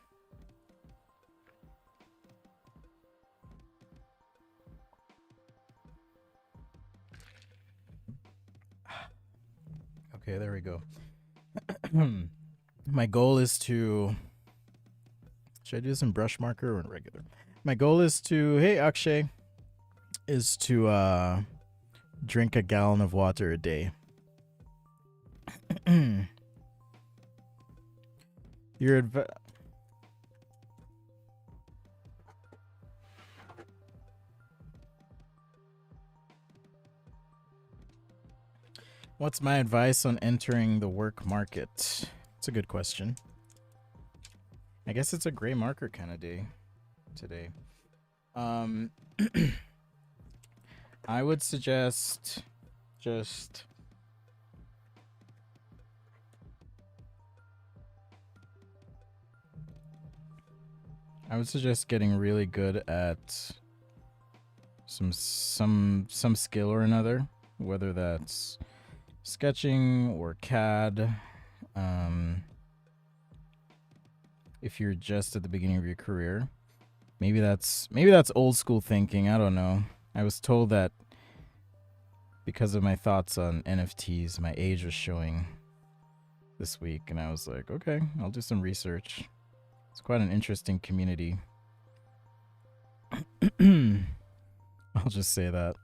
Okay, there we go. My goal is to... Should I do this in brush marker or in regular? My goal is to... Hey, Akshay. Is to drink a gallon of water a day. Your advice... What's my advice on entering the work market? It's a good question. I guess it's a gray marker kind of day today. I would suggest just I would suggest getting really good at some skill or another, whether that's sketching or CAD. If you're just at the beginning of your career, maybe that's old school thinking. I don't know. I was told that because of my thoughts on NFTs, my age was showing this week, and I was like, okay, I'll do some research. It's quite an interesting community. I'll just say that.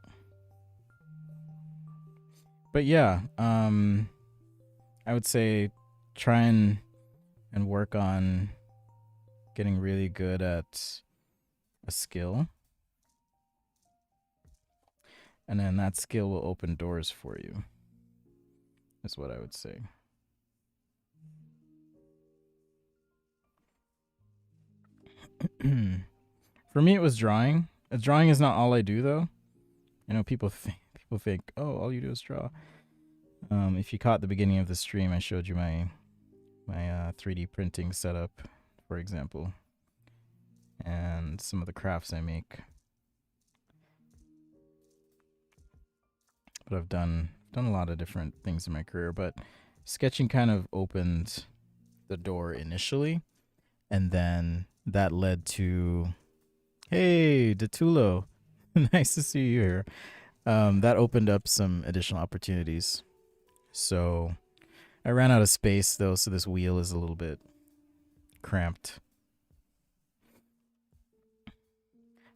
But yeah, I would say try and work on getting really good at a skill. And then that skill will open doors for you. Is what I would say. For me, it was drawing. Drawing is not all I do, though. I know people think, oh, all you do is draw. If you caught the beginning of the stream, I showed you my 3D printing setup, for example, and some of the crafts I make. But I've done a lot of different things in my career, but sketching kind of opened the door initially, and then that led to, hey, Datulo, nice to see you here. That opened up some additional opportunities. So I ran out of space though, so this wheel is a little bit cramped.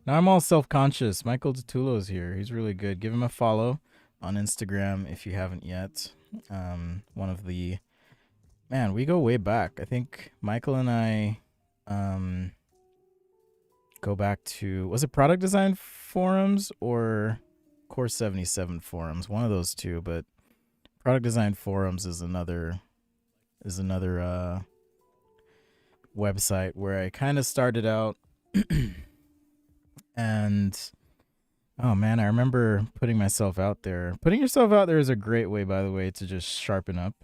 Now I'm all self-conscious. Michael Datulo's here. He's really good. Give him a follow on Instagram if you haven't yet. One of the, man, we go way back. I think Michael and I go back to, was it Product Design Forums or Core 77 Forums? One of those two, but Product Design Forums is another website where I kind of started out. And oh man, I remember putting myself out there. Putting yourself out there is a great way, by the way, to just sharpen up.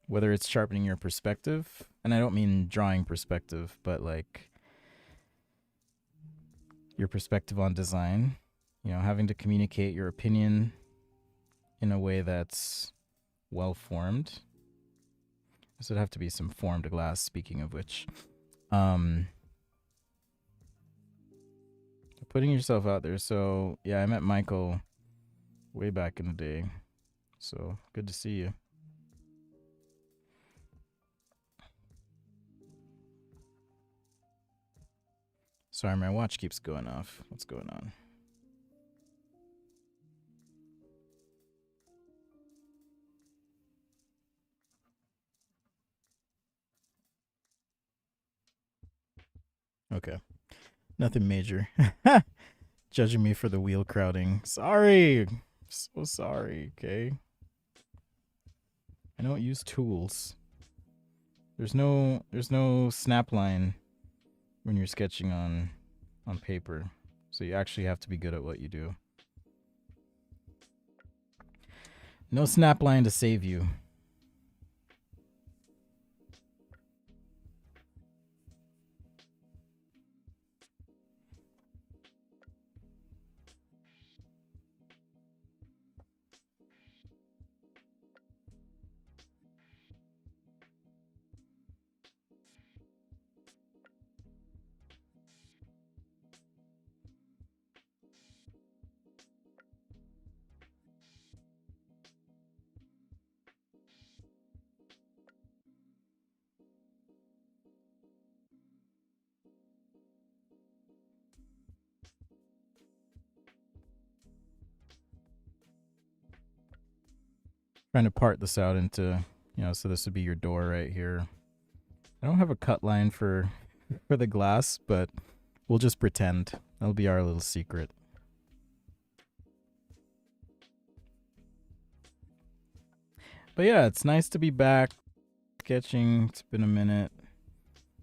Whether it's sharpening your perspective, and I don't mean drawing perspective, but like your perspective on design. You know, having to communicate your opinion in a way that's well formed. This would have to be some formed glass, speaking of which. Putting yourself out there. So yeah, I met Michael way back in the day. So good to see you. Sorry, my watch keeps going off. What's going on? Okay. Nothing major. Judging me for the wheel crowding. Sorry. So sorry, okay? I don't use tools. There's no snap line when you're sketching on paper. So you actually have to be good at what you do. No snap line to save you. Trying to part this out into, you know, so this would be your door right here. I don't have a cut line for the glass, but we'll just pretend. That'll be our little secret. But yeah, it's nice to be back sketching. It's been a minute.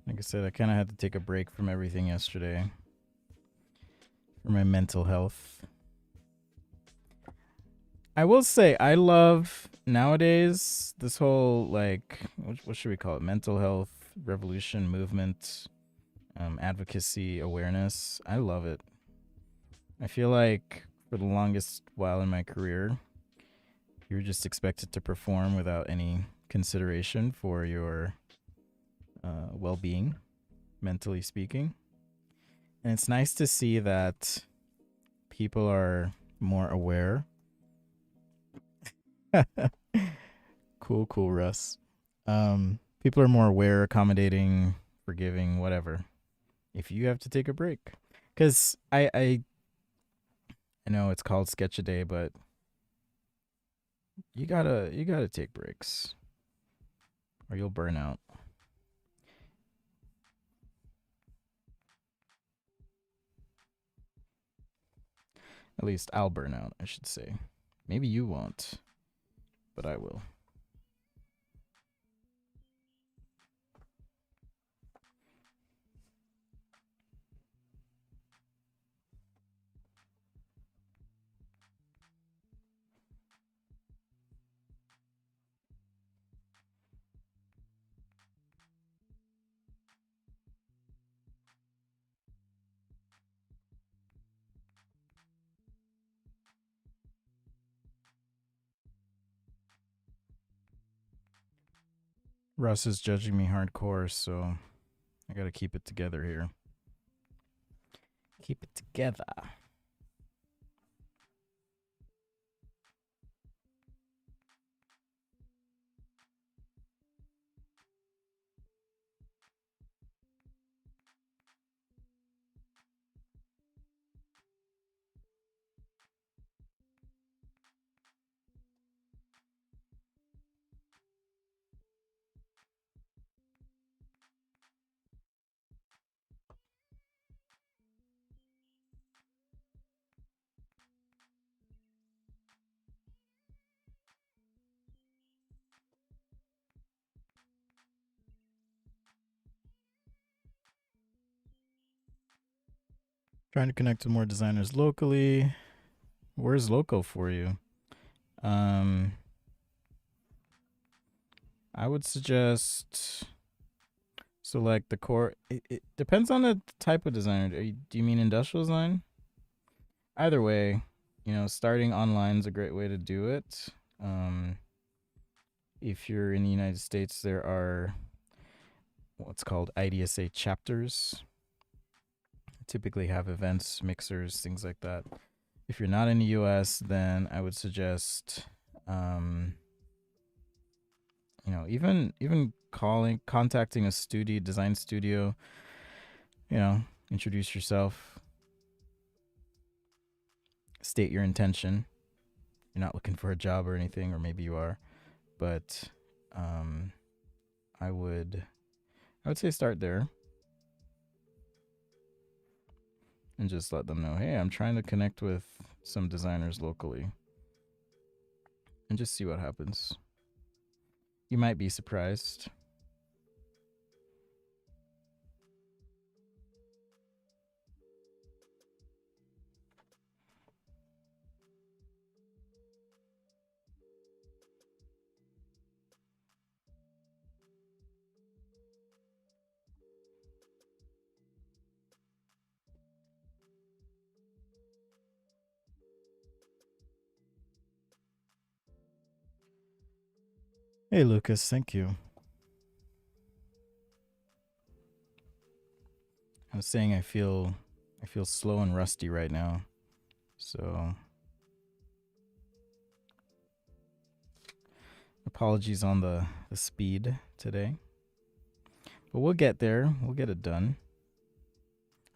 Like I said, I kind of had to take a break from everything yesterday for my mental health. I will say, I love nowadays this whole, like, what should we call it? Mental health revolution movement. advocacy, awareness. I love it. I feel like for the longest while in my career, you were just expected to perform without any consideration for your well being, mentally speaking. And it's nice to see that people are more aware. Cool, Russ. People are more aware, accommodating, forgiving, whatever. If you have to take a break, because I know it's called Sketch a Day, but you gotta take breaks, or you'll burn out. At least I'll burn out, I should say. Maybe you won't, but I will. Russ is judging me hardcore, so I gotta keep it together here. Keep it together. Trying to connect with more designers locally. Where's local for you? Um, I would suggest select the core. It depends on the type of designer. Do you mean industrial design? Either way, starting online is a great way to do it. If you're in the United States, there are what's called IDSA chapters. Typically have events, mixers, things like that. If you're not in the US, then I would suggest even contacting a design studio, introduce yourself, state your intention. You're not looking for a job or anything, or maybe you are, but I would say start there and just let them know, hey, I'm trying to connect with some designers locally, and just see what happens. You might be surprised. Hey, Lucas, thank you. I was saying I feel slow and rusty right now, so apologies on the speed today, but we'll get there. We'll get it done.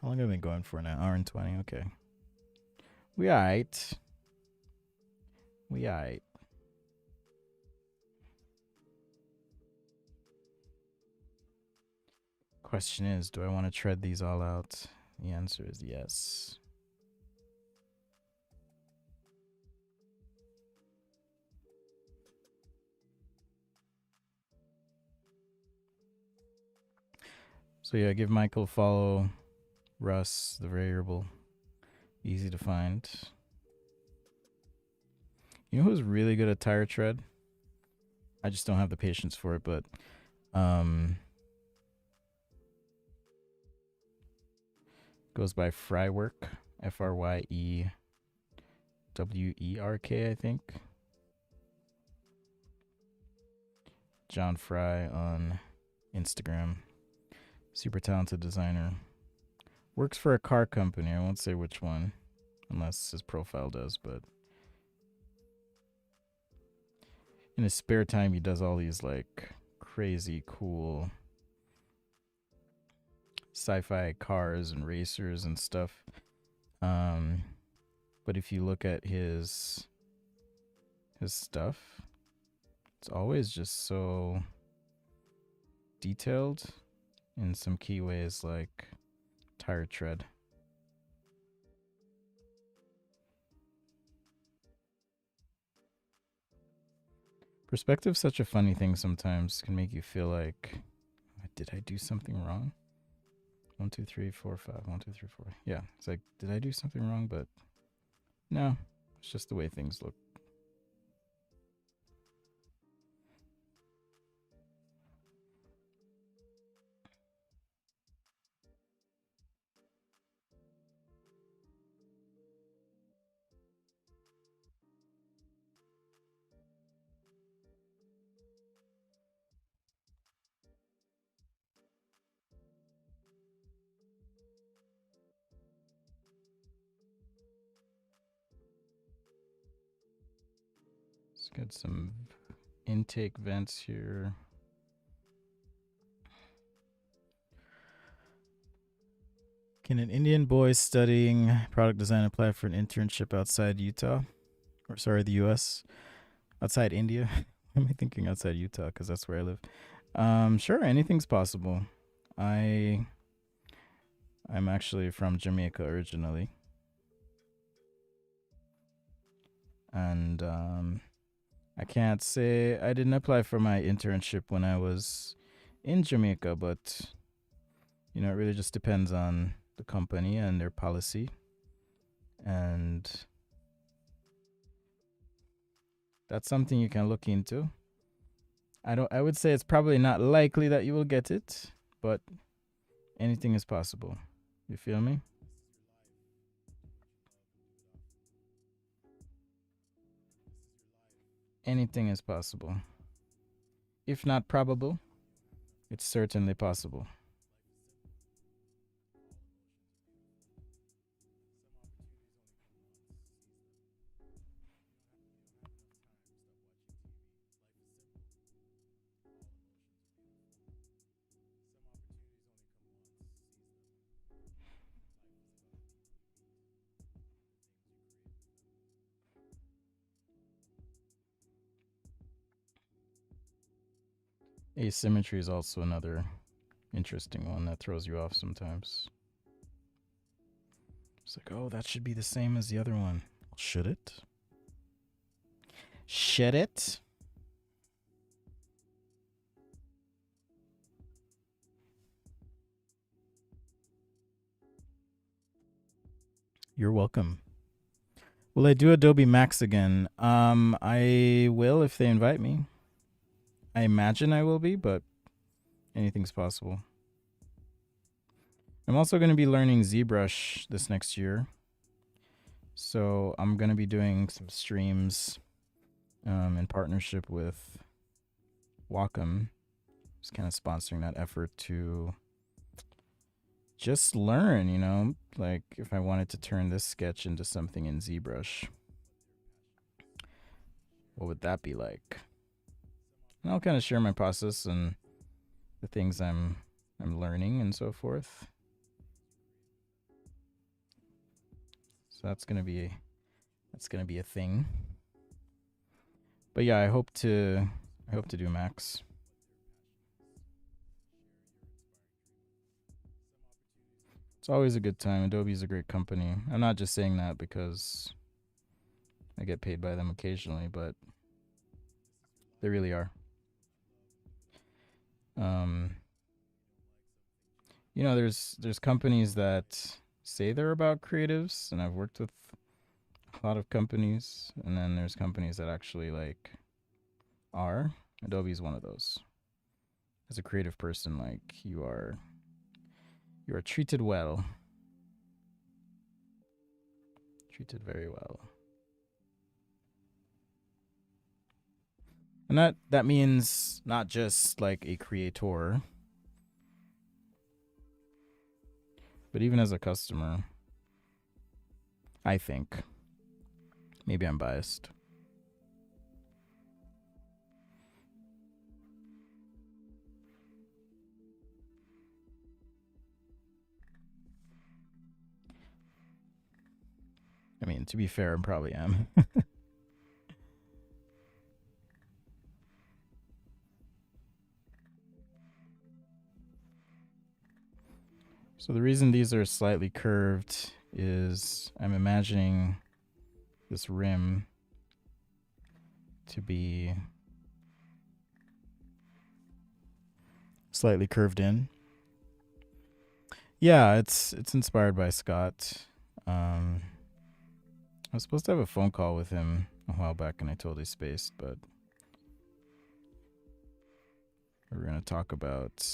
How long have I been going for now? Hour and 20. Okay, we alright. Question is, do I want to tread these all out? The answer is yes. So yeah, give Michael a follow. Russ, the variable, easy to find. You know who's really good at tire tread? I just don't have the patience for it, but Goes by Frywerk, FRYEWERK, I think. John Fry on Instagram. Super talented designer. Works for a car company. I won't say which one, unless his profile does, but in his spare time, he does all these like crazy cool sci-fi cars and racers and stuff. But if you look at his stuff, it's always just so detailed in some key ways, like tire tread. Perspective's such a funny thing sometimes. Can make you feel like, did I do something wrong? 1, 2, 3, 4, 5. 1, 2, 3, 4. Yeah, it's like, did I do something wrong? But no, it's just the way things look. Let's get some intake vents here. Can an Indian boy studying product design apply for an internship outside Utah? Or sorry, the US? Outside India? Why am I thinking outside Utah? Because that's where I live. Sure, anything's possible. I'm actually from Jamaica originally. And I can't say I didn't apply for my internship when I was in Jamaica, but it really just depends on the company and their policy. And that's something you can look into. I would say it's probably not likely that you will get it, but anything is possible. You feel me? Anything is possible. If not probable, it's certainly possible. Asymmetry is also another interesting one that throws you off sometimes. It's like, oh, that should be the same as the other one. Should it? Should it? You're welcome. Will I do Adobe Max again? I will if they invite me. I imagine I will be, but anything's possible. I'm also going to be learning ZBrush this next year. So I'm going to be doing some streams in partnership with Wacom. Just kind of sponsoring that effort to just learn, like if I wanted to turn this sketch into something in ZBrush, what would that be like? And I'll kind of share my process and the things I'm learning and so forth. So that's gonna be a thing. But yeah, I hope to do Max. It's always a good time. Adobe's a great company. I'm not just saying that because I get paid by them occasionally, but they really are. There's companies that say they're about creatives, and I've worked with a lot of companies, and then there's companies that actually are. Adobe's one of those. As a creative person, you are treated well. treated very well. And that means not just like a creator, but even as a customer. I think. Maybe I'm biased. I mean, to be fair, I probably am. So the reason these are slightly curved is I'm imagining this rim to be slightly curved in. Yeah, it's inspired by Scott. I was supposed to have a phone call with him a while back and I totally spaced, but we're going to talk about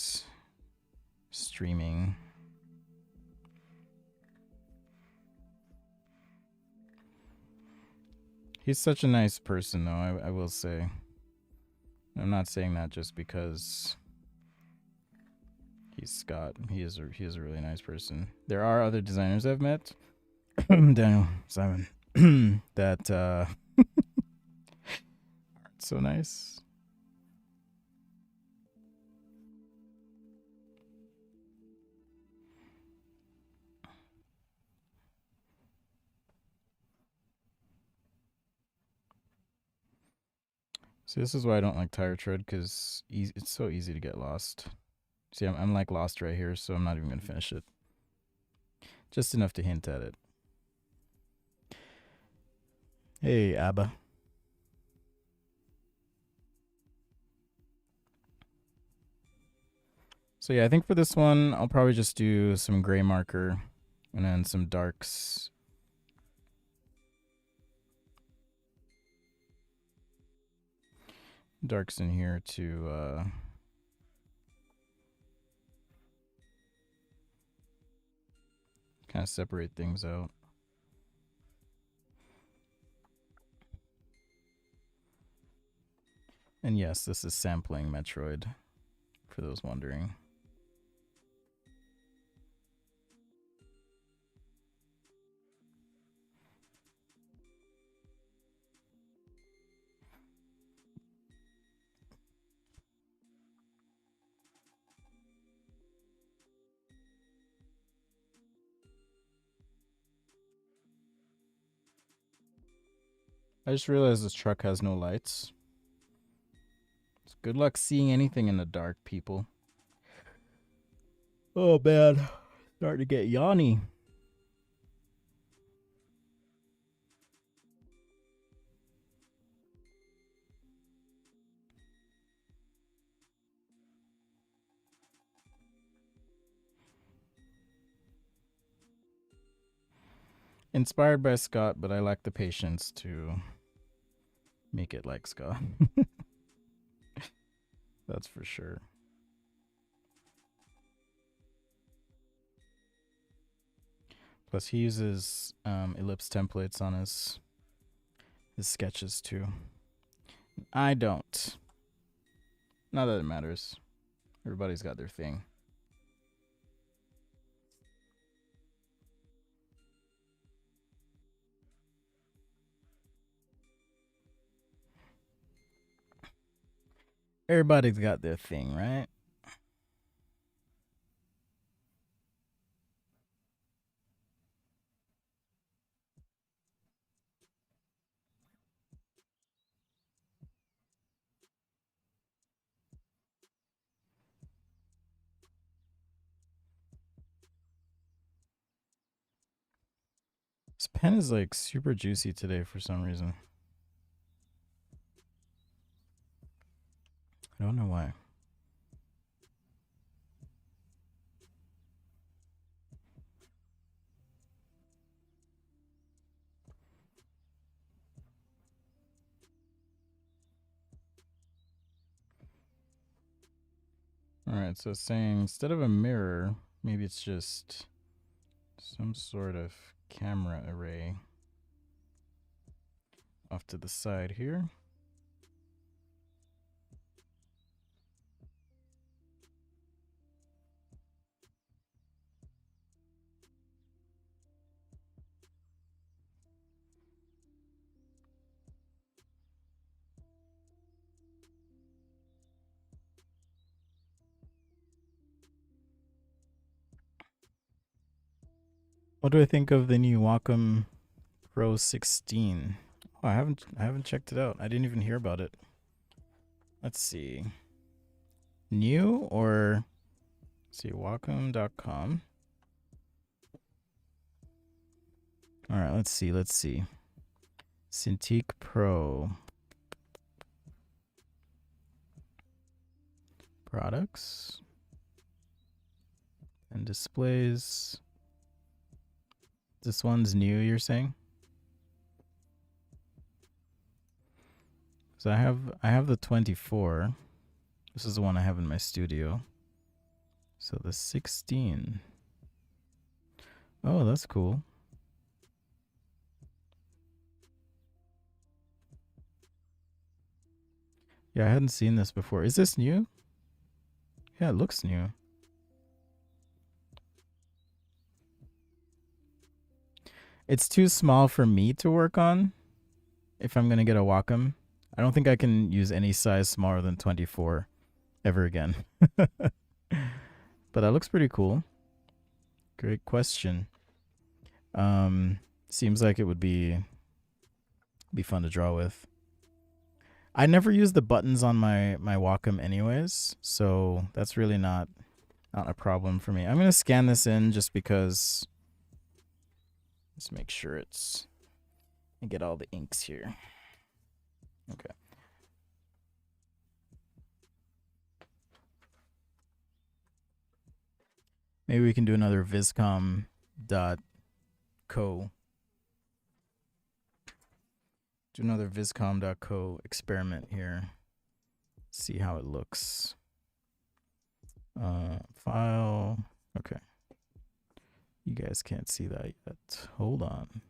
streaming. He's such a nice person, though, I will say. I'm not saying that just because he's Scott. He is a really nice person. There are other designers I've met, Daniel, Simon, that aren't so nice. See, this is why I don't like Tire Tread, because it's so easy to get lost. See, I'm like lost right here, so I'm not even going to finish it. Just enough to hint at it. Hey, Abba. So yeah, I think for this one, I'll probably just do some gray marker and then some darks. Darks in here to kind of separate things out. And yes, this is sampling Metroid, for those wondering. I just realized this truck has no lights. So good luck seeing anything in the dark, people. Oh, man. Starting to get yawny. Inspired by Scott, but I lack the patience to make it like Scott. That's for sure. Plus, he uses ellipse templates on his sketches too. I don't. Not that it matters. Everybody's got their thing. Everybody's got their thing, right? This pen is like super juicy today for some reason. I don't know why. Alright, so it's saying instead of a mirror, maybe it's just some sort of camera array. off to the side here. What do I think of the new Wacom Pro 16? Oh, I haven't checked it out. I didn't even hear about it. Let's see. New or let's see, Wacom.com. All right, let's see. Cintiq Pro products and displays. This one's new, you're saying? So I have the 24. This is the one I have in my studio. So the 16. Oh, that's cool. Yeah, I hadn't seen this before. Is this new? Yeah, it looks new. It's too small for me to work on if I'm going to get a Wacom. I don't think I can use any size smaller than 24 ever again. But that looks pretty cool. Great question. Seems like it would be fun to draw with. I never use the buttons on my Wacom anyways, so that's really not a problem for me. I'm going to scan this in just because. Let's make sure it's and get all the inks here. Okay. Maybe we can do another Vizcom.co. Do another Vizcom.co experiment here. See how it looks. File. Okay. You guys can't see that yet. Hold on.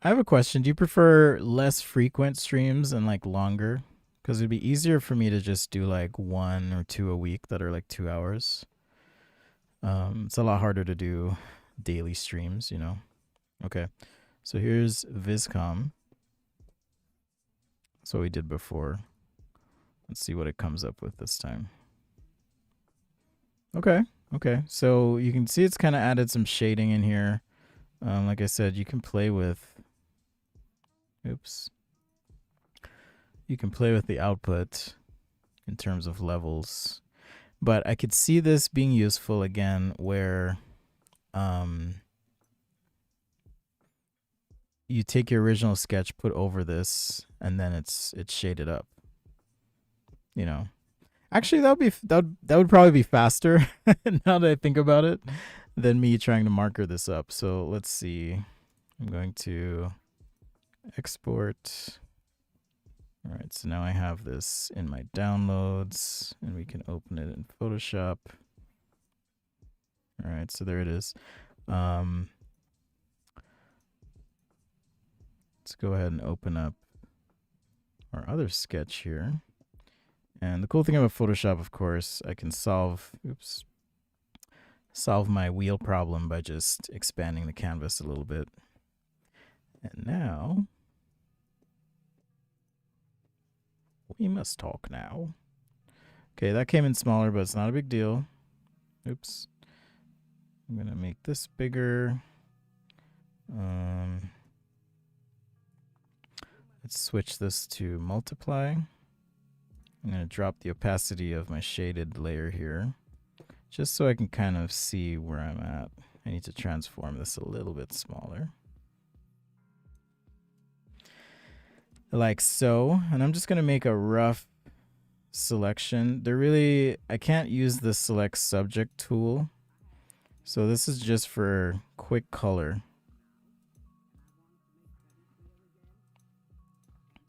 I have a question. Do you prefer less frequent streams and like longer? Because it'd be easier for me to just do like 1 or 2 a week that are like 2 hours. It's a lot harder to do daily streams, you know? Okay. So here's Vizcom. That's what we did before. Let's see what it comes up with this time. Okay. So you can see it's kind of added some shading in here. Like I said, you can play with. Oops. You can play with the output in terms of levels. But I could see this being useful again where you take your original sketch, put over this, and then it's shaded up. You know, actually that would probably be faster now that I think about it than me trying to marker this up. So let's see. I'm going to export. All right, so now I have this in my downloads and we can open it in Photoshop. All right, so there it is. Let's go ahead and open up our other sketch here. And the cool thing about Photoshop, of course, I can solve my wheel problem by just expanding the canvas a little bit. And now we must talk now. Okay, that came in smaller, but it's not a big deal. Oops. I'm going to make this bigger. Let's switch this to multiply. I'm going to drop the opacity of my shaded layer here, just so I can kind of see where I'm at. I need to transform this a little bit smaller. Like so. And I'm just going to make a rough selection. I can't use the select subject tool. So this is just for quick color.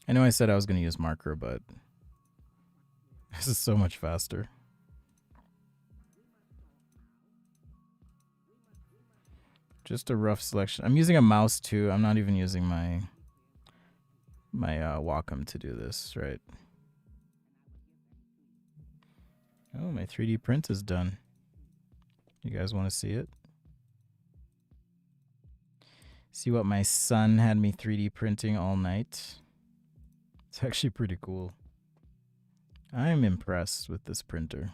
I know I said I was going to use marker, but this is so much faster. Just a rough selection. I'm using a mouse too. I'm not even using my Wacom to do this, right? Oh, my 3D print is done. You guys want to see it? See what my son had me 3D printing all night? It's actually pretty cool. I'm impressed with this printer.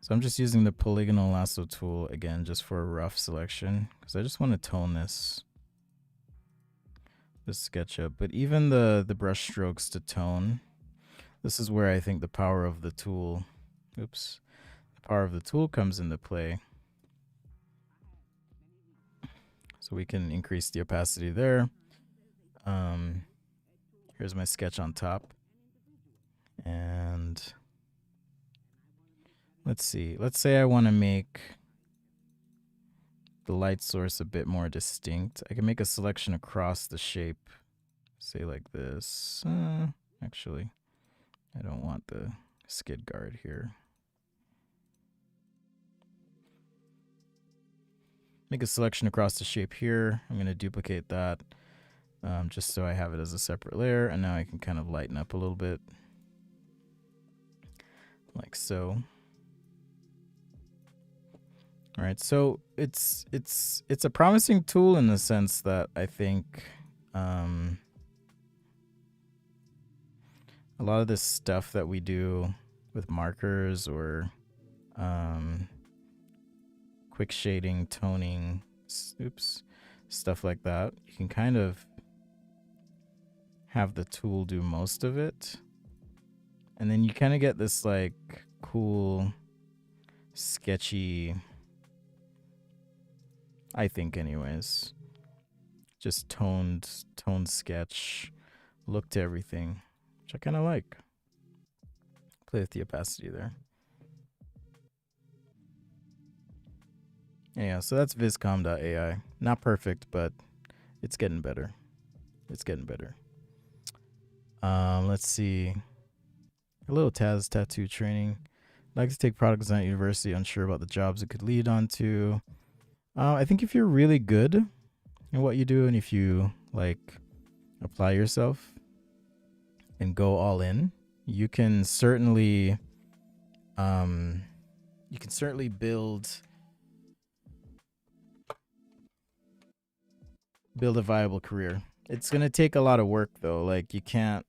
So I'm just using the polygonal lasso tool again just for a rough selection because I just want to tone this sketch up. But even the brush strokes to tone, this is where I think the power of the tool, the power of the tool comes into play. So we can increase the opacity there. Here's my sketch on top. And let's see. Let's say I want to make the light source a bit more distinct. I can make a selection across the shape. Say like this. Actually, I don't want the skid guard here. Make a selection across the shape here. I'm going to duplicate that just so I have it as a separate layer. And now I can kind of lighten up a little bit. Like so. All right, so it's a promising tool in the sense that I think a lot of this stuff that we do with markers or quick shading, toning, stuff like that, you can kind of have the tool do most of it. And then you kind of get this like cool, sketchy, I think anyways, just toned sketch look to everything, which I kind of like. Play with the opacity there. Yeah, so that's Vizcom.ai. Not perfect, but it's getting better. It's getting better. Let's see. Hello, Taz Tattoo Training. I'd like to take product design at university, unsure about the jobs it could lead on to. I think if you're really good in what you do and if you like apply yourself and go all in, you can certainly build a viable career. It's going to take a lot of work though. Like you can't,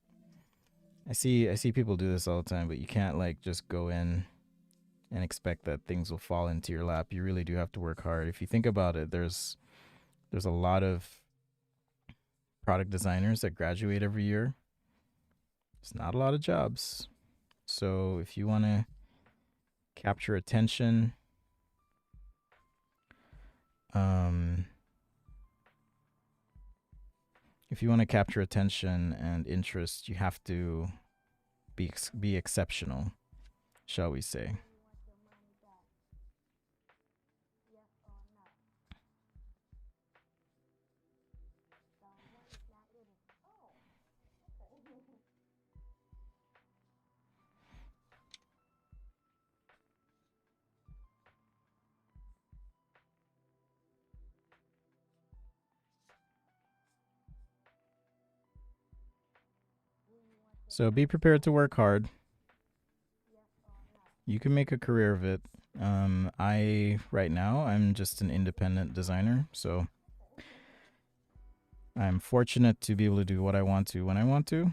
I see people do this all the time, but you can't like just go in and expect that things will fall into your lap. You really do have to work hard. If you think about it, there's a lot of product designers that graduate every year. It's not a lot of jobs. So if you want to capture attention, and interest, you have to be exceptional, shall we say. So be prepared to work hard. You can make a career of it. Right now, I'm just an independent designer, so I'm fortunate to be able to do what I want to when I want to.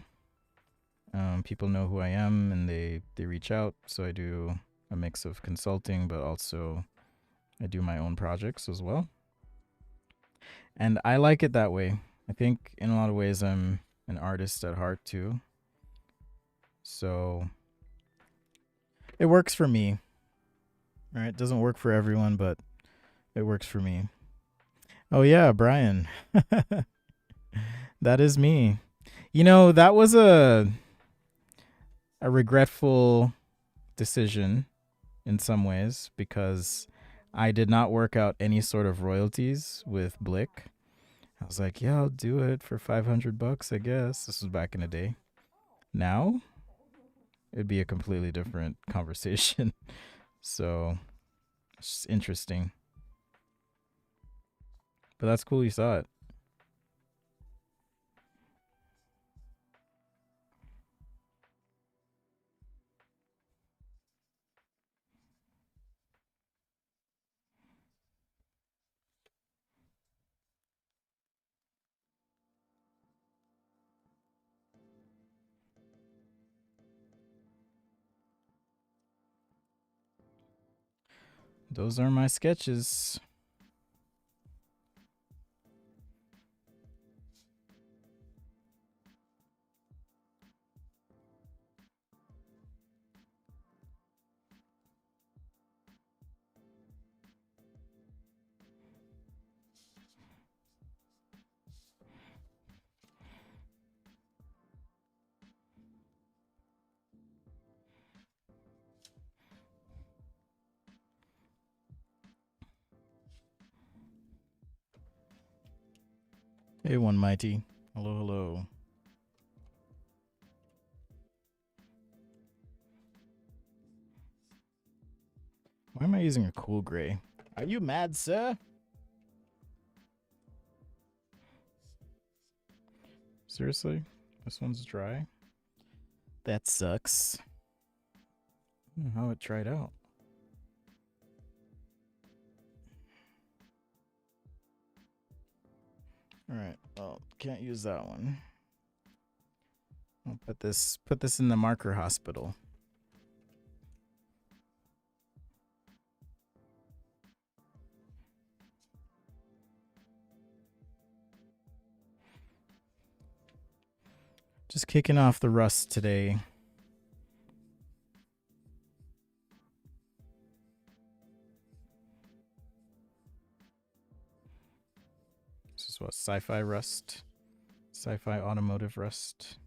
People know who I am and they reach out, so I do a mix of consulting, but also I do my own projects as well. And I like it that way. I think in a lot of ways I'm an artist at heart too. So it works for me. All right, it doesn't work for everyone, but it works for me. Oh yeah, Brian. That is me. You know, that was a regretful decision in some ways because I did not work out any sort of royalties with Blick. I was like, yeah, I'll do it for $500, I guess. This was back in the day. Now, it'd be a completely different conversation. So it's interesting. But that's cool you saw it. Those are my sketches. Hey, One Mighty. Hello, hello. Why am I using a cool gray? Are you mad, sir? Seriously? This one's dry? That sucks. I don't know how it dried out. Alright, well, can't use that one. I'll put this in the marker hospital. Just kicking off the rust today. This is what, sci-fi rust? Sci-fi automotive rust.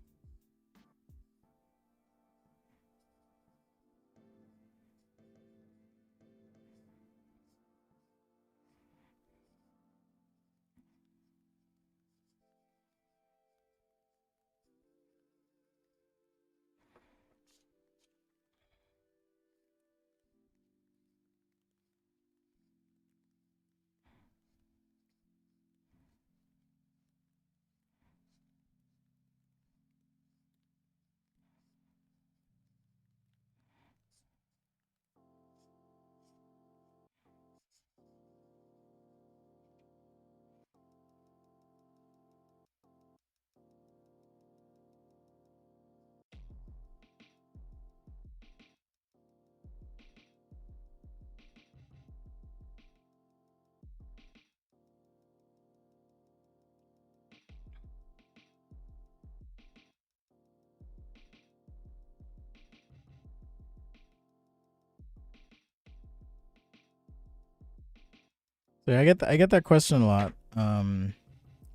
So I get that question a lot.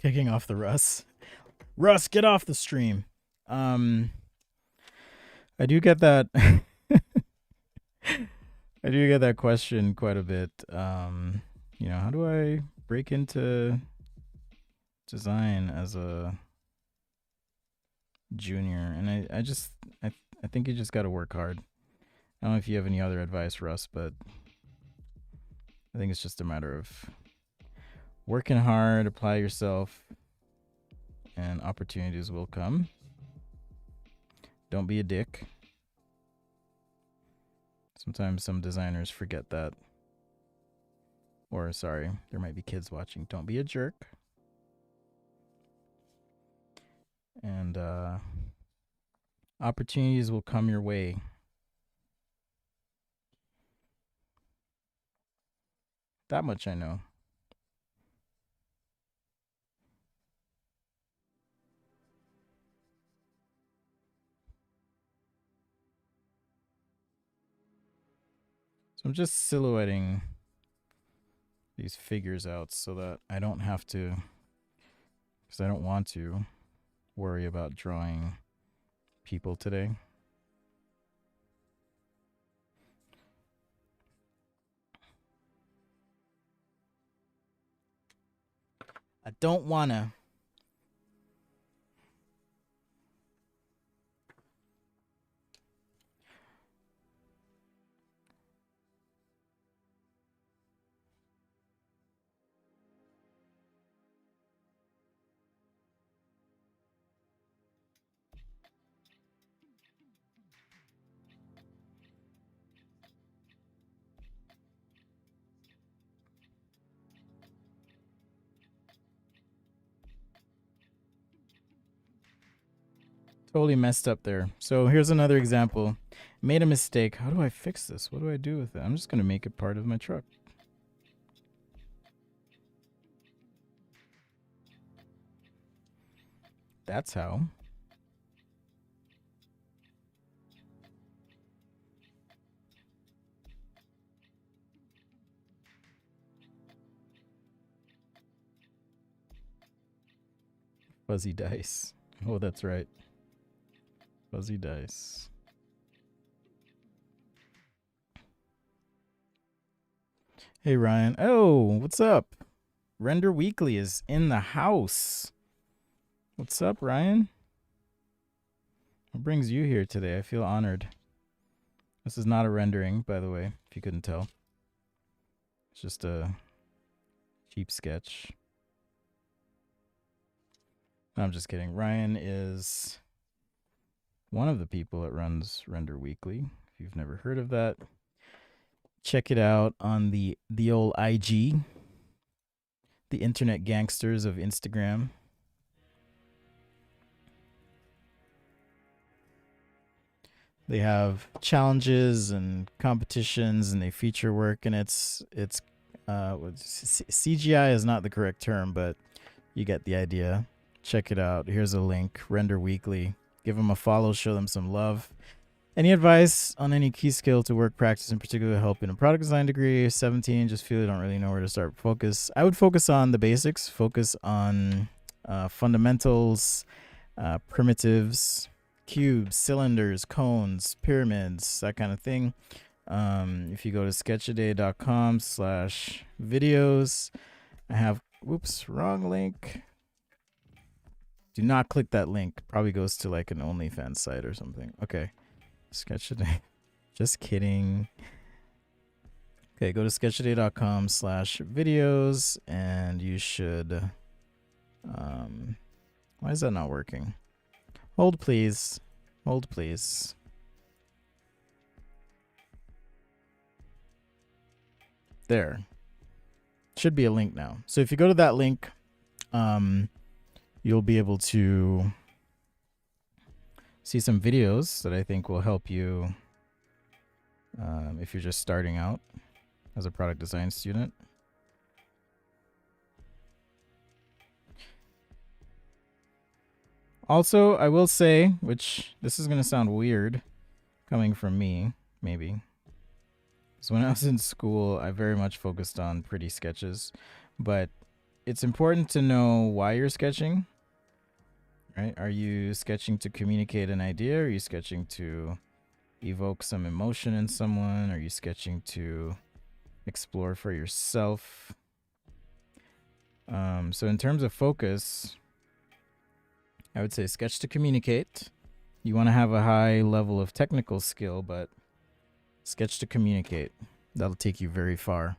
Kicking off the Russ. Russ, get off the stream. I do get that I do get that question quite a bit. How do I break into design as a junior? And I think you just got to work hard. I don't know if you have any other advice, Russ, but I think it's just a matter of working hard, apply yourself, and opportunities will come. Don't be a dick. Sometimes some designers forget that. Or, sorry, there might be kids watching. Don't be a jerk. And opportunities will come your way. That much I know. So I'm just silhouetting these figures out so that I don't have to, because I don't want to worry about drawing people today. I don't want to. Totally messed up there. So here's another example. Made a mistake. How do I fix this? What do I do with it? I'm just going to make it part of my truck. That's how. Fuzzy dice. Oh, that's right. Fuzzy dice. Hey, Ryan. Oh, what's up? Render Weekly is in the house. What's up, Ryan? What brings you here today? I feel honored. This is not a rendering, by the way, if you couldn't tell. It's just a cheap sketch. No, I'm just kidding. Ryan is one of the people that runs Render Weekly. If you've never heard of that, check it out on the old IG, the internet gangsters of Instagram. They have challenges and competitions, and they feature work, and it's CGI is not the correct term, but you get the idea. Check it out. Here's a link. Render Weekly. Give them a follow. Show them some love. Any advice on any key skill to work practice, in particular help in a product design degree? 17, just feel you don't really know where to start. Focus. I would focus on the basics. Focus on fundamentals, primitives, cubes, cylinders, cones, pyramids, that kind of thing. If you go to sketchaday.com/videos, I have, whoops, wrong link. Do not click that link. Probably goes to like an OnlyFans site or something. Okay. Sketchaday. Just kidding. Okay, go to sketchaday.com/videos and you should why is that not working? Hold please. Hold please. There. Should be a link now. So if you go to that link, you'll be able to see some videos that I think will help you if you're just starting out as a product design student. Also, I will say, which this is going to sound weird coming from me, maybe. So when I was in school, I very much focused on pretty sketches, but it's important to know why you're sketching, right? Are you sketching to communicate an idea? Are you sketching to evoke some emotion in someone? Are you sketching to explore for yourself? So in terms of focus, I would say sketch to communicate. You want to have a high level of technical skill, but sketch to communicate. That'll take you very far.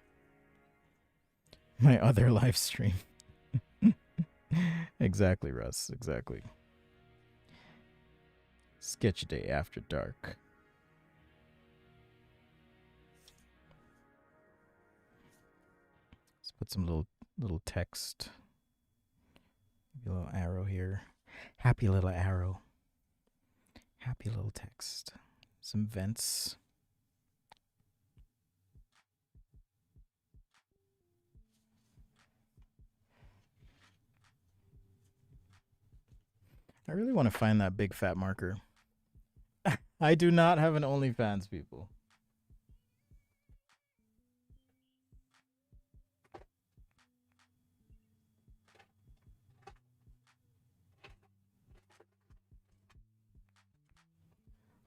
My other live stream. Exactly, Russ. Exactly. Sketch day after dark. Let's put some little text. Maybe a little arrow here. Happy little arrow. Happy little text. Some vents. I really want to find that big fat marker. I do not have an OnlyFans, people.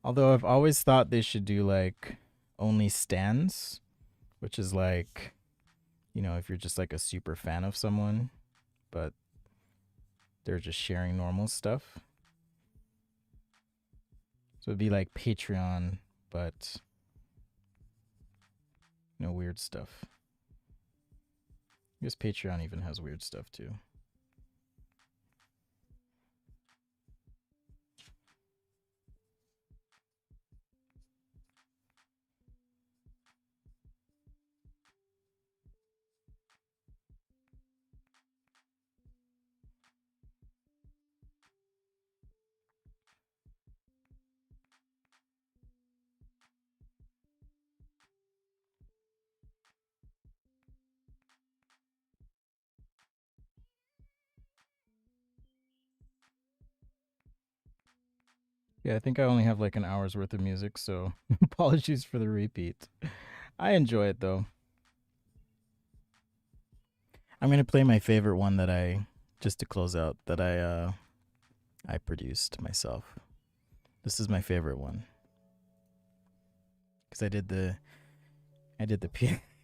Although I've always thought they should do like only stands, which is like, you know, if you're just like a super fan of someone, but they're just sharing normal stuff. So it'd be like Patreon, but no weird stuff. I guess Patreon even has weird stuff too. Yeah, I think I only have like an hour's worth of music, so apologies for the repeat. I enjoy it though. I'm gonna play my favorite one that I just to close out that I produced myself. This is my favorite one because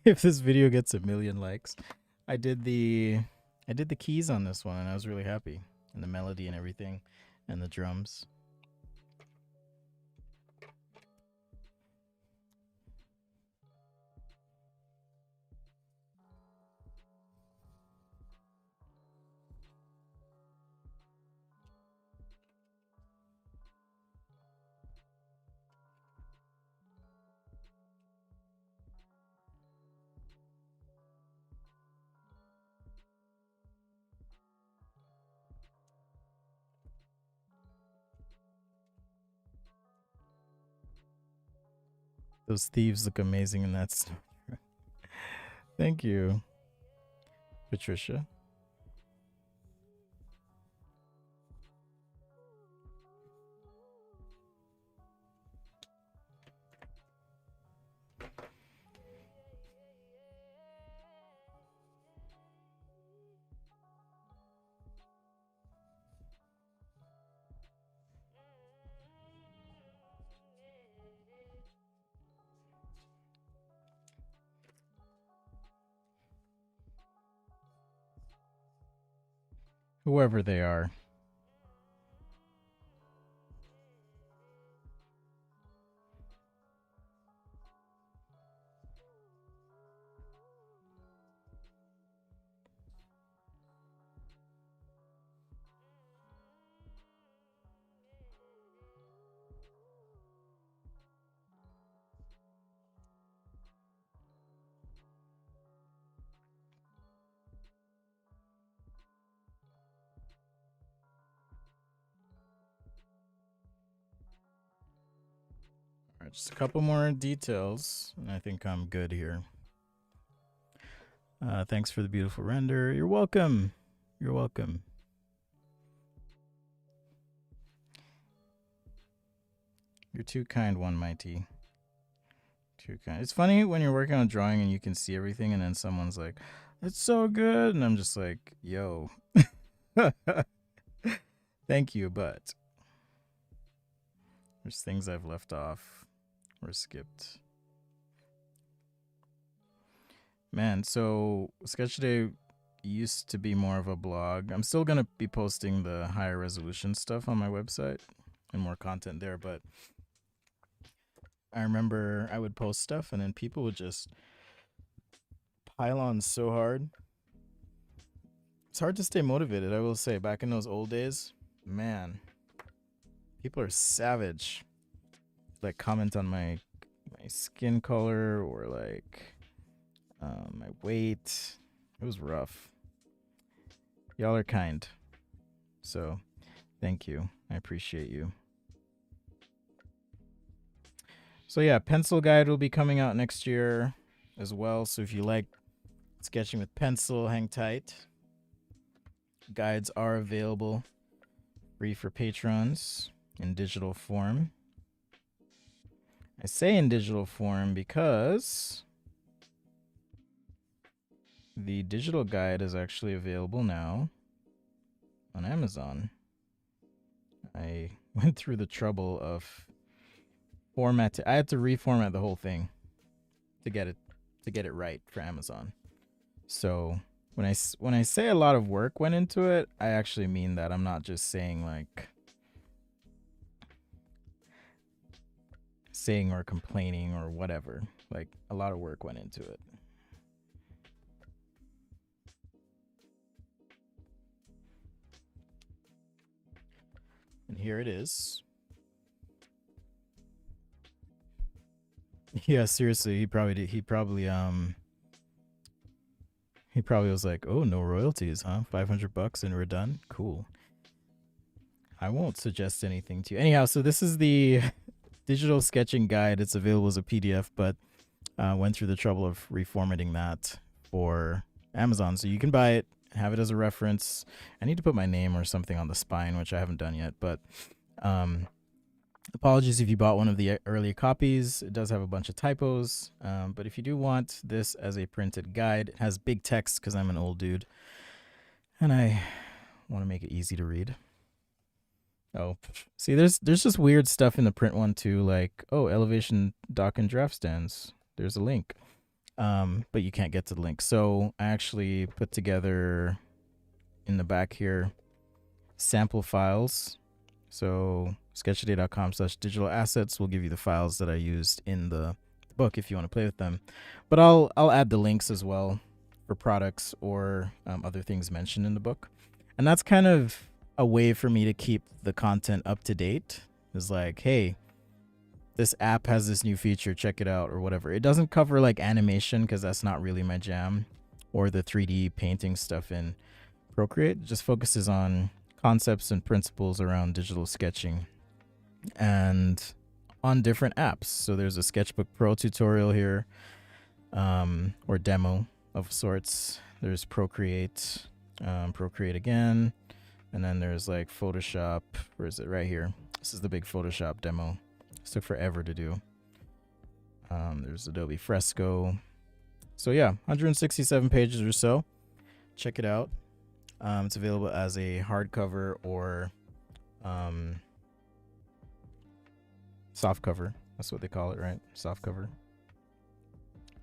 if this video gets a million likes, I did the I did the keys on this one and I was really happy and the melody and everything and the drums. Those thieves look amazing in that stuff. Thank you, Patricia. Whoever they are. All right, just a couple more details, and I think I'm good here. Thanks for the beautiful render. You're welcome. You're welcome. You're too kind, One Mighty. Too kind. It's funny when you're working on a drawing and you can see everything, and then someone's like, "It's so good," and I'm just like, "Yo, thank you," but there's things I've left off or skipped. Man, so Sketch Day used to be more of a blog. I'm still gonna be posting the higher resolution stuff on my website and more content there, but I remember I would post stuff and then people would just pile on so hard. It's hard to stay motivated, I will say. Back in those old days, man, people are savage. Like comment on my skin color or like my weight. It was rough. Y'all are kind. So, thank you. I appreciate you. So yeah, pencil guide will be coming out next year as well. So if you like sketching with pencil, hang tight. Guides are available free for patrons in digital form. I say in digital form because the digital guide is actually available now on Amazon. I went through the trouble of I had to reformat the whole thing to get it right for Amazon. So when I say a lot of work went into it, I actually mean that. I'm not just saying or complaining or whatever. Like a lot of work went into it. And here it is. Yeah, seriously, he probably was like, "Oh, no royalties, huh? $500 and we're done. Cool." I won't suggest anything to you. Anyhow, so this is the digital sketching guide. It's available as a PDF, but went through the trouble of reformatting that for Amazon, so you can buy it, have it as a reference. I need to put my name or something on the spine, which I haven't done yet, but Apologies if you bought one of the earlier copies. It does have a bunch of typos, but if you do want this as a printed guide, it has big text because I'm an old dude and I want to make it easy to read. Oh, see, there's just weird stuff in the print one too, like elevation dock and draft stands. There's a link, but you can't get to the link. So I actually put together in the back here sample files. So sketchday.com/digital assets will give you the files that I used in the book if you want to play with them. But I'll add the links as well for products or other things mentioned in the book. And that's kind of a way for me to keep the content up to date. Is like, hey, this app has this new feature, check it out or whatever. It doesn't cover like animation because that's not really my jam, or the 3D painting stuff in Procreate. It just focuses on concepts and principles around digital sketching and on different apps. So there's a Sketchbook Pro tutorial here, or demo of sorts. There's Procreate, Procreate again, and then there's like Photoshop. Where is it? Right here. This is the big Photoshop demo. This took forever to do. There's Adobe Fresco. So yeah, 167 pages or so. Check it out. It's available as a hardcover or soft cover. That's what they call it, right? Soft cover.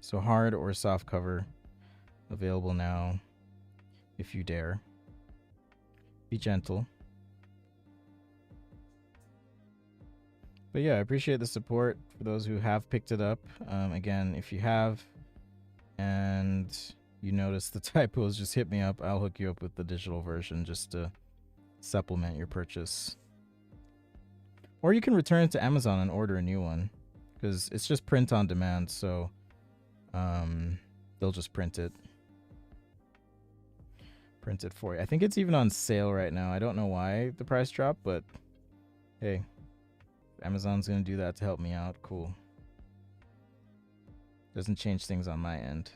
So hard or soft cover available now if you dare. Be gentle. But yeah, I appreciate the support for those who have picked it up. Again, if you have and you notice the typos, just hit me up. I'll hook you up with the digital version just to supplement your purchase. Or you can return it to Amazon and order a new one, because it's just print on demand, so they'll just print it for you. I think it's even on sale right now. I don't know why the price dropped, but hey, Amazon's gonna do that to help me out. Cool. Doesn't change things on my end.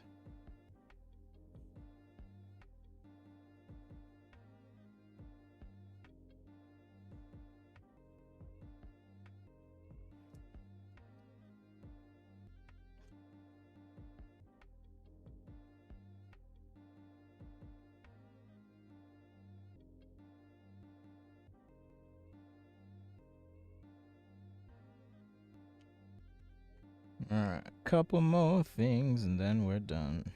Alright, a couple more things and then we're done.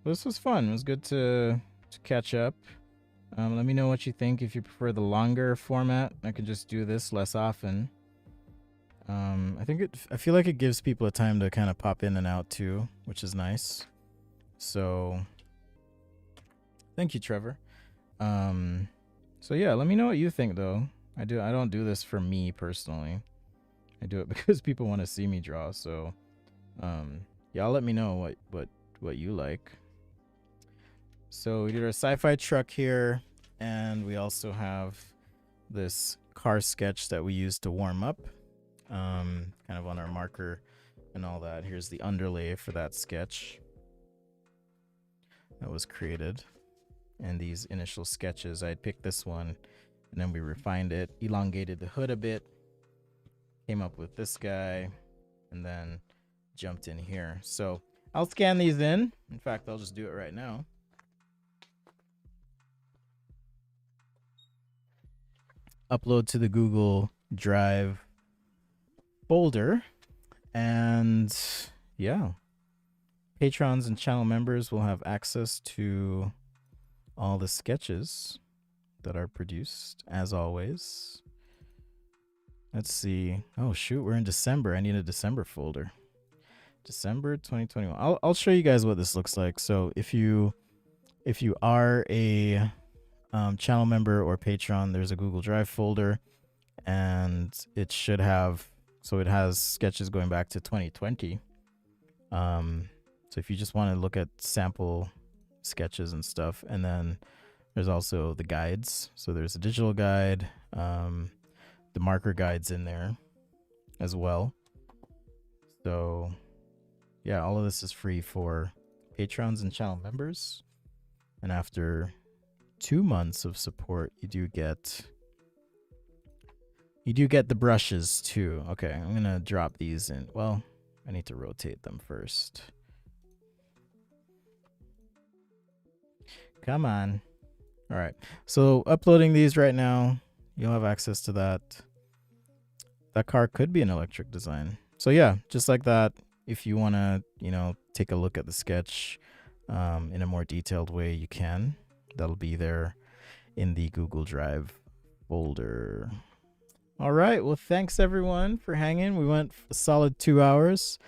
This was fun. It was good to catch up. Let me know what you think. If you prefer the longer format, I could just do this less often. I feel like it gives people a time to kind of pop in and out too, which is nice. So thank you, Trevor. So yeah, let me know what you think though. I don't do this for me personally. I do it because people want to see me draw. So y'all let me know what you like. So we did our sci-fi truck here, and we also have this car sketch that we used to warm up, kind of on our marker and all that. Here's the underlay for that sketch that was created. And these initial sketches, I had picked this one, and then we refined it, elongated the hood a bit, came up with this guy, and then jumped in here. So I'll scan these in. In fact, I'll just do it right now. Upload to the Google Drive folder, and yeah, patrons and channel members will have access to all the sketches that are produced, as always. Let's see. Oh shoot, we're in December. I need a December folder. December 2021. I'll show you guys what this looks like. So if you are a channel member or patron, there's a Google Drive folder, and it should have, so it has sketches going back to 2020. So if you just want to look at sample sketches and stuff, and then there's also the guides. So there's a digital guide, the marker guides in there as well. So yeah, all of this is free for patrons and channel members. And after 2 months of support, you do get the brushes too. Okay, I'm gonna drop these in. Well, I need to rotate them first. Come on. All right, so uploading these right now, you'll have access to that. That car could be an electric design. So yeah, just like that, if you want to, take a look at the sketch in a more detailed way, you can. That'll be there in the Google Drive folder. All right, well, thanks everyone for hanging. We went a solid 2 hours.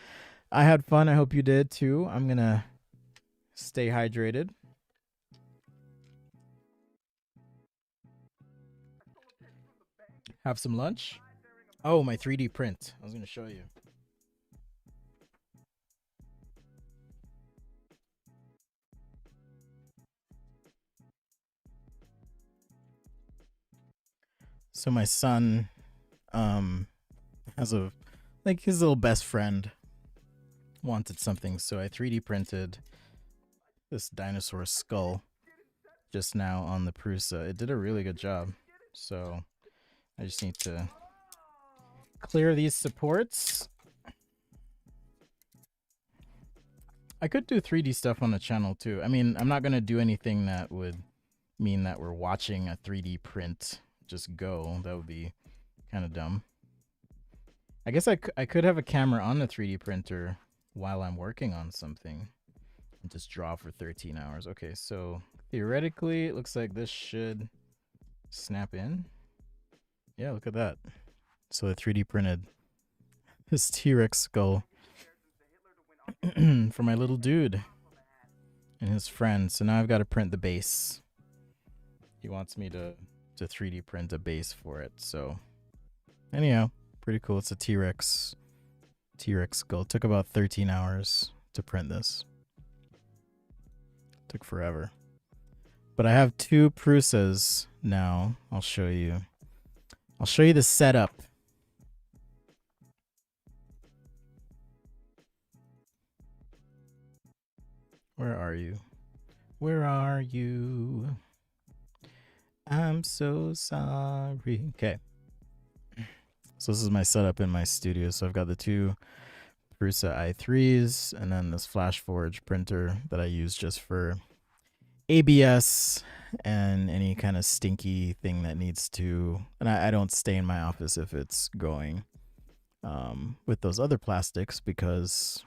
I had fun. I hope you did too. I'm going to stay hydrated. Have some lunch. Oh, my 3D print. I was going to show you. So my son has his little best friend wanted something, so I 3D printed this dinosaur skull just now on the Prusa. It did a really good job. So I just need to clear these supports. I could do 3D stuff on the channel too. I mean, I'm not going to do anything that would mean that we're watching a 3D print just go. That would be kind of dumb. I guess I could have a camera on the 3D printer while I'm working on something and just draw for 13 hours. Okay, so theoretically, it looks like this should snap in. Yeah, look at that. So I 3D printed this T-Rex skull for my little dude and his friend. So now I've got to print the base. He wants me to 3D print a base for it. So anyhow, pretty cool. It's a T-Rex skull. It took about 13 hours to print this. Took forever. But I have 2 Prusas now. I'll show you the setup. Where are you? Where are you? I'm so sorry. Okay. So this is my setup in my studio. So I've got the 2 Prusa i3s and then this FlashForge printer that I use just for ABS and any kind of stinky thing that needs to, and I don't stay in my office if it's going with those other plastics because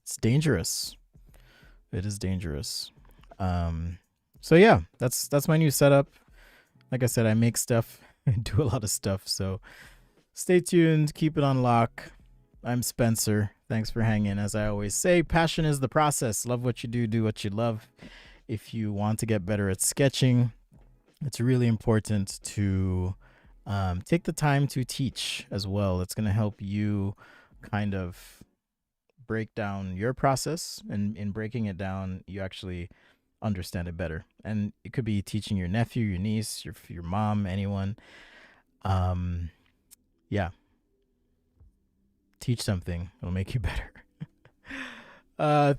it's dangerous. It is dangerous. So yeah, that's my new setup. Like I said, I make stuff and do a lot of stuff. So stay tuned. Keep it on lock. I'm Spencer. Thanks for hanging. As I always say, passion is the process. Love what you do. Do what you love. If you want to get better at sketching, it's really important to take the time to teach as well. It's going to help you kind of break down your process. And in breaking it down, you actually understand it better. And it could be teaching your nephew, your niece, your mom, anyone. Yeah. Teach something. It'll make you better.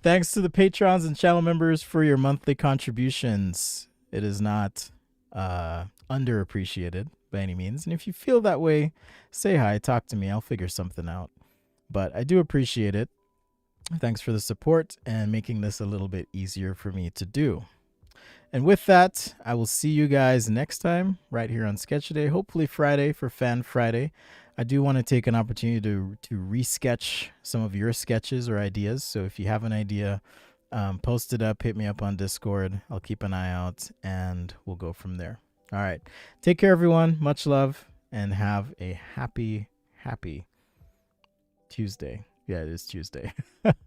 Thanks to the patrons and channel members for your monthly contributions. It is not underappreciated by any means. And if you feel that way, say hi, talk to me. I'll figure something out. But I do appreciate it. Thanks for the support and making this a little bit easier for me to do. And with that, I will see you guys next time right here on Sketch Day, hopefully Friday for Fan Friday. I do want to take an opportunity to resketch some of your sketches or ideas. So if you have an idea, post it up, hit me up on Discord. I'll keep an eye out and we'll go from there. All right. Take care, everyone. Much love and have a happy Tuesday. Yeah, it is Tuesday.